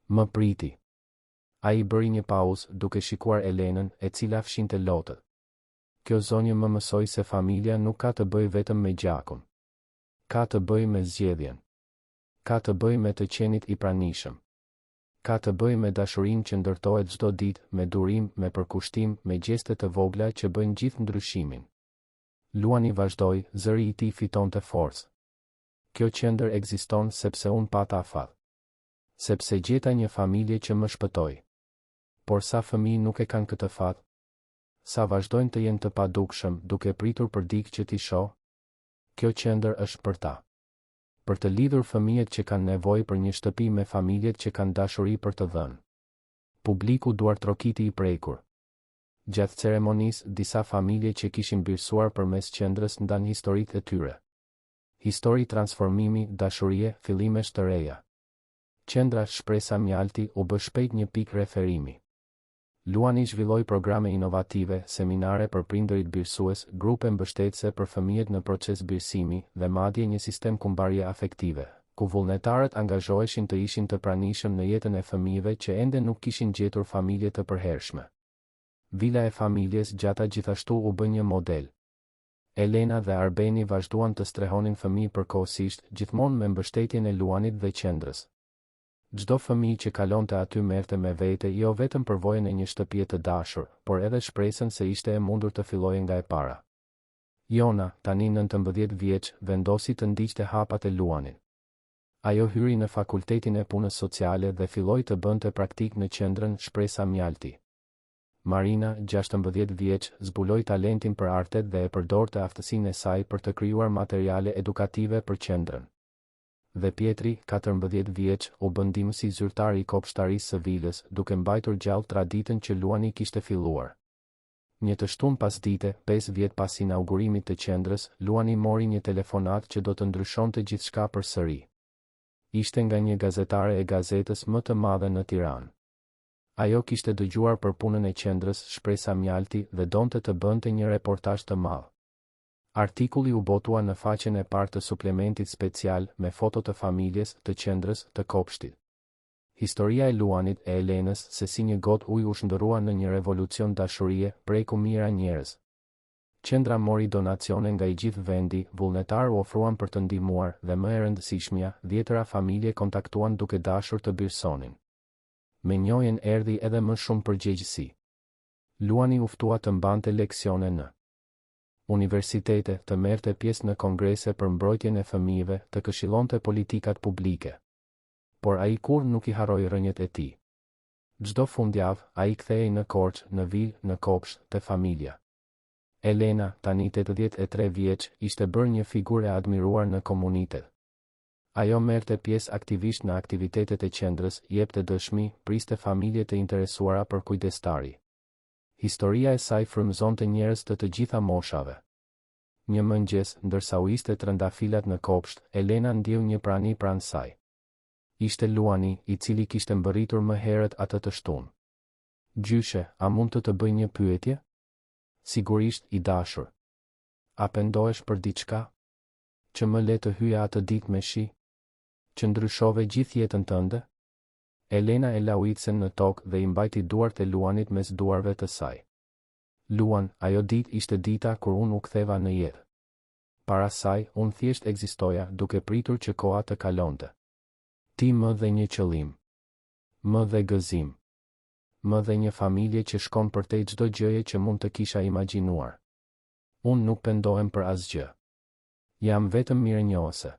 Më priti. Ai bëri një pauzë, duke shikuar Elenën, e cila fshinte lotët. Kjo zonjë më mësoi se familja nuk ka të bëjë vetëm me gjakun. Ka të bëjë me zgjedhjen. Ka të bëjë me të qenit i pranishëm. Ka të bëjë me dashurinë që ndërtohet çdo ditë, me durim, me përkushtim, me gjeste të vogla që bëjnë gjithë ndryshimin. Luani vazhdoi, zëri i tij fitonte forcë. Kjo qendër ekziston sepse unë pata afat. Sepse gjeta një familje që më shpëtoi. Por sa fëmijë nuk e kanë këtë fat? Sa vazhdojnë të jenë të padukshëm, duke pritur për dikë që t'i shoh? Kjo qendër është për ta. Për të lidhur fëmijët që kanë nevojë për një shtëpi me familjet që kanë dashuri për të dhënë. Publiku duartrokiti i prekur. Gjatë ceremonisë, disa familje që kishin birësuar përmes qendrës ndan historitë e tyre. Histori transformimi, dashurie, fillimesh të reja. Qendra Shpresa Mjalti u bë shpejt një pikë referimi. Luani zhvilloi programe inovative, seminare për prindërit birësues, grupe mbështetëse për fëmijët në proces birësimi dhe madje një sistem kumbarje afektive, ku vullnetarët angazhoheshin të ishin të pranishëm në jetën e fëmijëve që ende nuk kishin gjetur familje të përhershme. Vila e familjes gjata gjithashtu u bë një model. Elena dhe Arbeni vazhduan të strehonin fëmijë përkohësisht, gjithmonë me mbështetjen e Luanit dhe qendrës. Çdo fëmijë që kalonte aty merrte me vete jo vetëm përvojën e një shtëpie të dashur, por edhe shpresën se ishte e mundur të fillojë nga e para. Jona, tani 19 vjeç, vendosi të ndiqte hapat e Luanit. Ajo hyri në fakultetin e punës sociale dhe filloi të bënte praktik në qendrën Shpresa Mjalti. Marina, 16 vjeç, zbuloi talentin për artet dhe e përdorte aftësinë e saj për të krijuar materiale edukative për qendrën. Dhe Pietri, 14 vjeç, u bë ndihmësi zyrtar i kopshtarisë së Vilës, duke mbajtur gjallë traditën që Luani kishte filluar. Një të shtunë pasdite, 5 vjet pas inaugurimit të qendrës, Luani mori një telefonat që do të ndryshonte gjithçka përsëri. Ishte nga një gazetare e gazetës më të madhe në Tiranë. Ajo kishte dëgjuar për punën e qendrës Shpresa Mjalti dhe donte të bënte një reportazh të madh. Artikulli u botua në faqen e parë të suplementit special me foto të familjes, të qendrës, të kopshtit. Historia e Luanit e Elenës se si një gotë ujë u shndërrua në një revolucion dashurie, preku mira njerëz. Qendra mori donacione nga i gjithë vendi, vullnetarë u ofruan për të ndihmuar dhe më e rëndësishmja, dhjetëra familje kontaktuan duke dashur të birësonin. Me njohjen erdhi edhe më shumë përgjegjësi. Luani u ftua të mbante leksione në universitete, të merrte pjesë në kongrese për mbrojtjen e fëmijëve, të këshillonte politikat publike. Por ai kur nuk i harroi rënjet e tij. Çdo fundjavë, ai kthehej në Korçë, në Vilë, në kopsht, te familja. Elena, tani 83 vjeç, ishte bërë një figurë e admiruar në komunitet. Ajo merrte pjesë aktivisht në aktivitetet e qendrës, jepte dëshmi, priste familje të interesuara për kujdestari. Historia e saj frymëzonte njerëz të gjitha moshave. Një mëngjes, ndërsa u ishte trëndafilat në kopsht, Elena ndjeu një prani pranë saj. Ishte Luani, i cili kishte mbërritur më herët atë të shtunë. Gjyshe, a mund të bëj një pyetje? Sigurisht, i dashur. A pendohesh për diçka? Që më le të hyja atë ditë me shi? Që ndryshove gjithë jetën tënde? Elena e lau Icen në tokë dhe I mbajti duart e Luanit mes duarve të saj. Luan, ajo ditë ishte dita kur unë u ktheva në jetë. Para saj, unë thjesht ekzistoja duke pritur që koha të kalonte. Ti më dhe një qëllim. Më dhe gëzim. Më dhe një familje që shkon përtej çdo gjëje që mund të kisha imagjinuar. Unë nuk pendohem për asgjë. Jam vetëm mirënjohëse.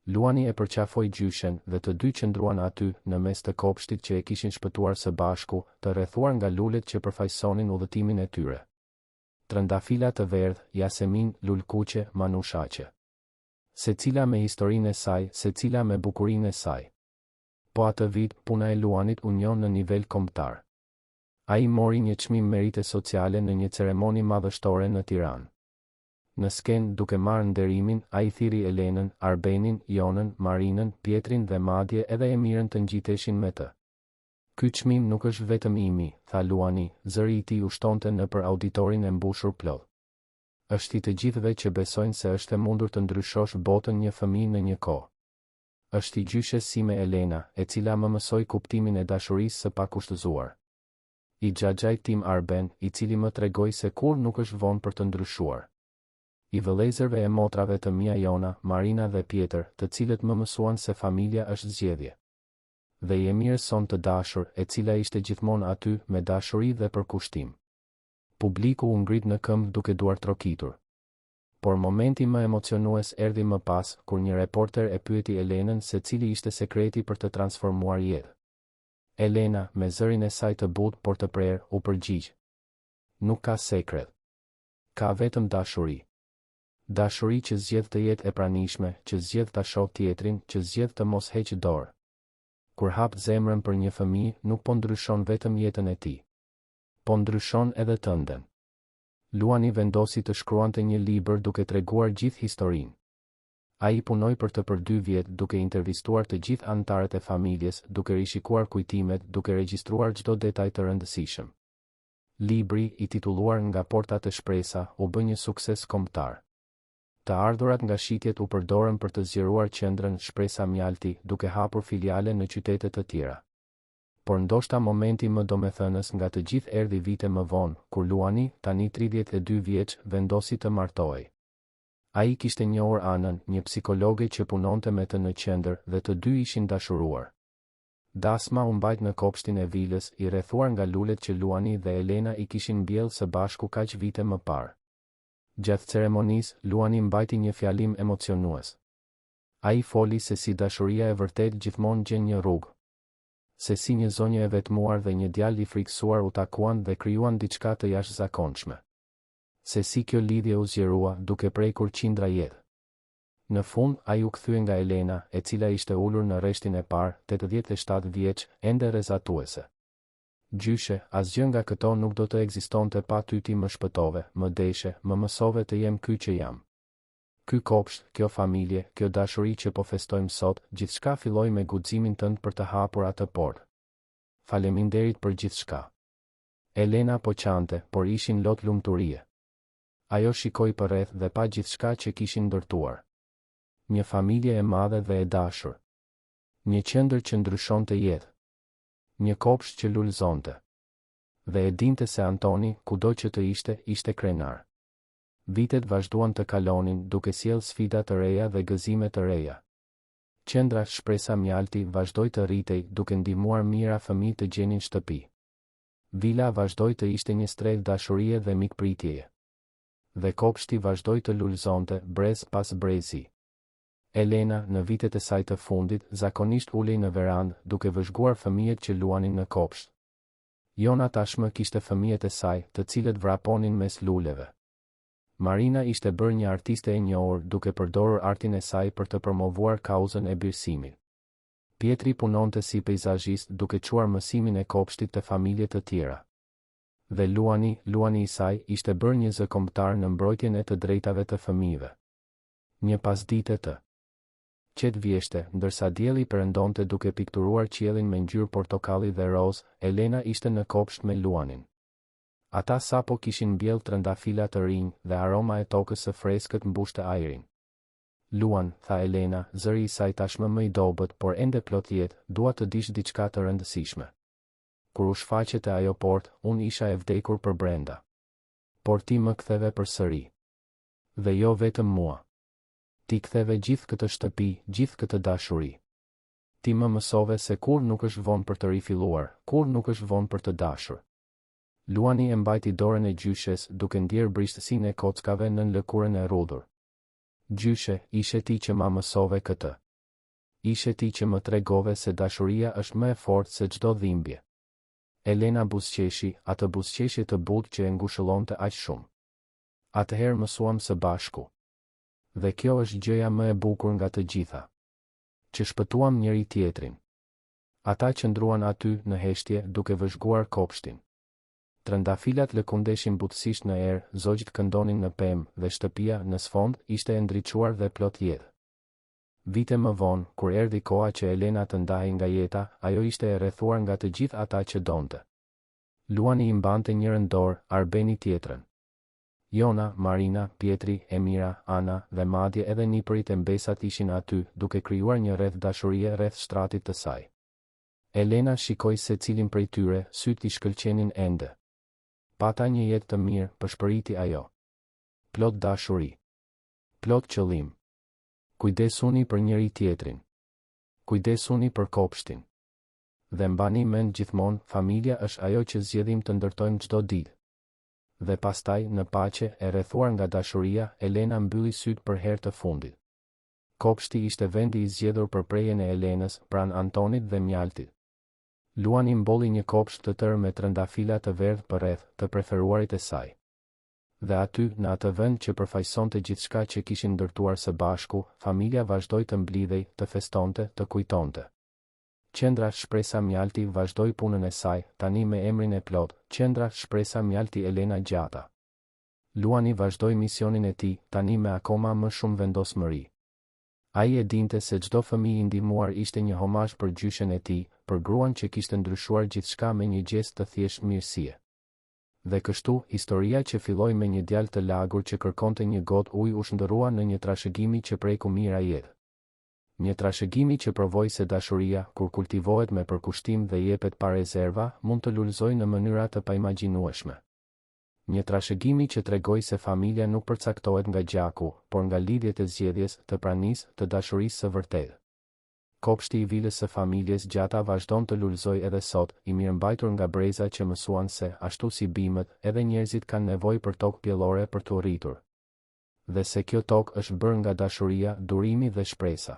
Luani e përqafoi gjyshen dhe të dy qëndruan aty në mes të kopshtit që e kishin shpëtuar së bashku, të rrethuar nga lulet që përfaqësonin udhëtimin e tyre. Trëndafila të verdh, jasemin, lulkuqe, manushaqe. Secila me historinë e saj, secila me bukurinë e saj. Po atë vit, puna e Luanit u njoh në nivel kombëtar. Ai mori një çmim merite sociale në një ceremoni madhështore në Tiranë. Në skenë, duke marrë nderimin, ai thiri Elenën, Arbenin, Jonën, Marinën, Pietrin dhe madje edhe Emirën të ngjiteshin me të. Ky çmim nuk është vetëm imi, tha Luani, zëri I tij u shtonte nëpër auditorin e mbushur plot. Është I të gjithëve që besojnë se është e mundur të ndryshosh botën një fëmijë në një kohë. Është I gjyshes si me Elena, e cila më mësoi kuptimin e dashurisë së pakushtëzuar. I xhaxhait tim Arben, I cili më tregoi se kur nuk është vonë për të ndryshuar. I vëllezërve e motrave të mia Jona, Marina dhe Pjetër, të cilët më mësuan se familja është zgjedhje. Dhe I Emirës son të dashur, e cila ishte gjithmonë aty me dashuri dhe përkushtim. Publiku u ngrit në këmbë duke duar trokitur. Por momenti më emocionues erdhi më pas, kur një reporter e pyeti Elenën se cili ishte sekreti për të transformuar jetë. Elena, me zërin e saj të butë por të prerë, u përgjigj. Nuk ka sekret. Ka vetëm dashuri. Dashuri që zgjedh të jetë e pranishme, që zgjedh ta shohë tjetrin, që zgjedh të mos heqë dorë. Kur hap zemrën për një fëmijë, nuk po ndryshon vetëm jetën e tij. Po ndryshon edhe tënden. Luani vendosi të shkruante një libër duke treguar gjithë historinë. Ai punoi për të për 2 vjet duke intervistuar të gjithë anëtarët e familjes, duke rishikuar kujtimet, duke regjistruar çdo detaj të rëndësishëm. Libri, I titulluar Nga portat e shpresa, u bë një sukses kombëtar. Të ardhurat nga shitjet u përdorën për të zgjeruar qendrën Shpresa Mjalti, duke hapur filiale në qytete të tjera. Por ndoshta momenti më domethënës nga të gjithë erdhi vite më vonë, kur Luani, tani 32 vjeç, vendosi të martohej. Ai kishte njohur Anën, një psikologe që punonte me të në qendër, dhe të dy ishin dashuruar. Dasma u mbajt në kopshtin e vilës, I rrethuar nga lulet që Luani dhe Elena I kishin mbjellë së bashku kaq vite më parë. Gjatë ceremonisë, Luani mbajti një fjalim emocionues. Ai foli se si dashuria e vërtet gjithmonë gjen një rrugë. Se si një zonjë e vetmuar dhe një djalë I friksuar u takuan dhe krijuan diçka të jashtëzakonshme. Se si kjo lidhje u zgjerua duke prekur qindra jetë. Në fund, ai u kthye nga Elena, e cila ishte ulur në rreshtin e parë, 87 vjeç, ende rrezatuese. Gjyshe, asgjë nga këto nuk do të ekzistonte pa ty, ti më shpëtove, më deshe, më mësove të jem ky që jam. Ky kopsht, kjo familje, kjo dashuri që po festojmë sot, gjithçka filloi me guximin tënd për të hapur atë portë. Faleminderit për gjithçka. Elena po qante, por ishin lot lumturie. Ajo shikoi përreth dhe pa gjithçka që kishin ndërtuar. Një familje e madhe dhe e dashur. Një qendër që ndryshonte jetë. Një kopsht që lulëzonte. Dhe e dinte se Antoni, kudo që të ishte krenar. Vitet vazhduan të kalonin duke sjellë sfida të reja dhe gëzime të reja. Qendra Shpresa Mjalti vazhdoi të rritej duke ndihmuar mijëra fëmijë të gjenin shtëpi. Vila vazhdoi të ishte një strehë dashurie dhe mikpritjeje. Dhe kopshti vazhdoi të lulëzonte brez pas brezi. Elena, në vitet e saj të fundit, zakonisht ulej në verandë duke vëzhguar fëmijët që luanin në kopsht. Jona tashmë kishte fëmijët e saj, të cilët vraponin mes luleve. Marina ishte bërë një artiste e njohur duke përdorur artin e saj për të promovuar kauzën e birësimit. Pietri punonte si peizazhist duke çuar mësimin e kopshtit të familje të tjera. Dhe Luani I saj, ishte bërë një zë kombëtar në mbrojtjen e të drejtave të fëmijëve. Një pasdite të qetë vjeshte, ndërsa dielli perëndonte duke pikturuar qiellin me ngjyrë portokalli dhe roz, Elena ishte në kopsht me Luanin. Ata sapo kishin mbjellë trëndafila të rinj dhe aroma e tokës së freskët mbushte ajrin. Luan, tha Elena, zëri i saj tashmë më i dobët, por ende plot jetë, dua të dish diçka të rëndësishme. Kur u shfaqet e ajo port, unë isha e vdekur për brenda. Por ti më ktheve përsëri. Dhe jo vetëm mua. Ti ktheve gjithë këtë shtëpi, gjithë këtë dashuri. Ti më mësove se kur nuk është vonë për të rifilluar, kur nuk është vonë për të dashur. Luani e mbajti dorën e gjyshes duke ndjerë brishtësinë e kockave nën lëkurën e rrudhur. Gjyshe, ishe ti që ma mësove këtë. Ishe ti që më tregove se dashuria është më e fortë se çdo dhimbje. Elena buzëqeshi, atë buzëqeshje të butë që e ngushëllonte aq shumë. Atëherë mësuam së bashku. Dhe kjo është gjëja më e bukur nga të gjitha. Që shpëtuam njëri tjetrin. Ata qëndruan aty në heshtje duke vëzhguar kopshtin. Trëndafilat lëkundeshin butësisht në erë, zogjt këndonin në pemë dhe shtëpia në sfond ishte e ndriçuar dhe plot jetë. Vite më vonë, kur erdhi koha që Elena të ndahej nga jeta, ajo ishte e rrethuar nga të gjithë ata që donte. Luani i mbante njërën dorë, Arbeni tjetrën. Jona, Marina, Pietri, Emira, Ana dhe madje edhe nipërit e mbesat ishin aty, duke krijuar një rreth dashurie rreth shtratit të saj. Elena shikoi secilin prej tyre, syt i shkëlqenin ende. Pata një jetë të mirë, përshpëriti ajo. Plot dashuri. Plot qëllim. Kujdesuni për njëri tjetrin. Kujdesuni për kopshtin. Dhe mbani mend gjithmonë, familja është ajo që zgjedhim të ndërtojmë çdo ditë. Dhe pastaj, në paqe, e rrethuar nga dashuria, Elena mbylli syt për herë të fundit. Kopshti ishte vendi i zgjedhur për prejen e Elenës, pranë Antonit dhe Mjaltit. Luani mbolli një kopsht të tërë me trëndafila të verdhë përreth të preferuarit e saj. Dhe aty, në atë vend që përfaqësonte gjithçka që kishin ndërtuar së bashku, familja vazhdoi të mblidhej, të festonte, të kujtonte. Qendra Shpresa Mjalti vazhdoi punën e saj, tani me emrin e plot, Qendra Shpresa Mjalti Elena Gjata. Luani vazhdoi misionin e tij, tani me akoma më shumë vendosmëri. Ai e dinte se çdo fëmijë i ndihmuar ishte një homazh për gjyshen e tij, për gruan që kishte ndryshuar gjithçka me një gest të thjeshtë mirësie. Dhe kështu, historia që filloi me një djalë të lagur që kërkonte një gotë ujë u shndërrua në një trashëgimi që preku mira jetë. Një trashëgimi që provoi se dashuria, kur kultivohet me përkushtim dhe jepet pa rezerva, mund të lulëzojë në mënyra të paimagjinueshme. Një trashëgimi që tregoi se familja nuk përcaktohet nga gjaku, por nga lidhjet e zgjedhjes, të pranisë, të dashurisë së vërtetë. Kopshti i vilës së familjes Gjata vazhdon të lulëzojë edhe sot, i mirëmbajtur nga breza që mësuan se, ashtu si bimët, edhe njerëzit kanë nevojë për tokë pjellore për të rritur. Dhe se kjo tokë është bërë nga dashuria, durimi dhe shpresa.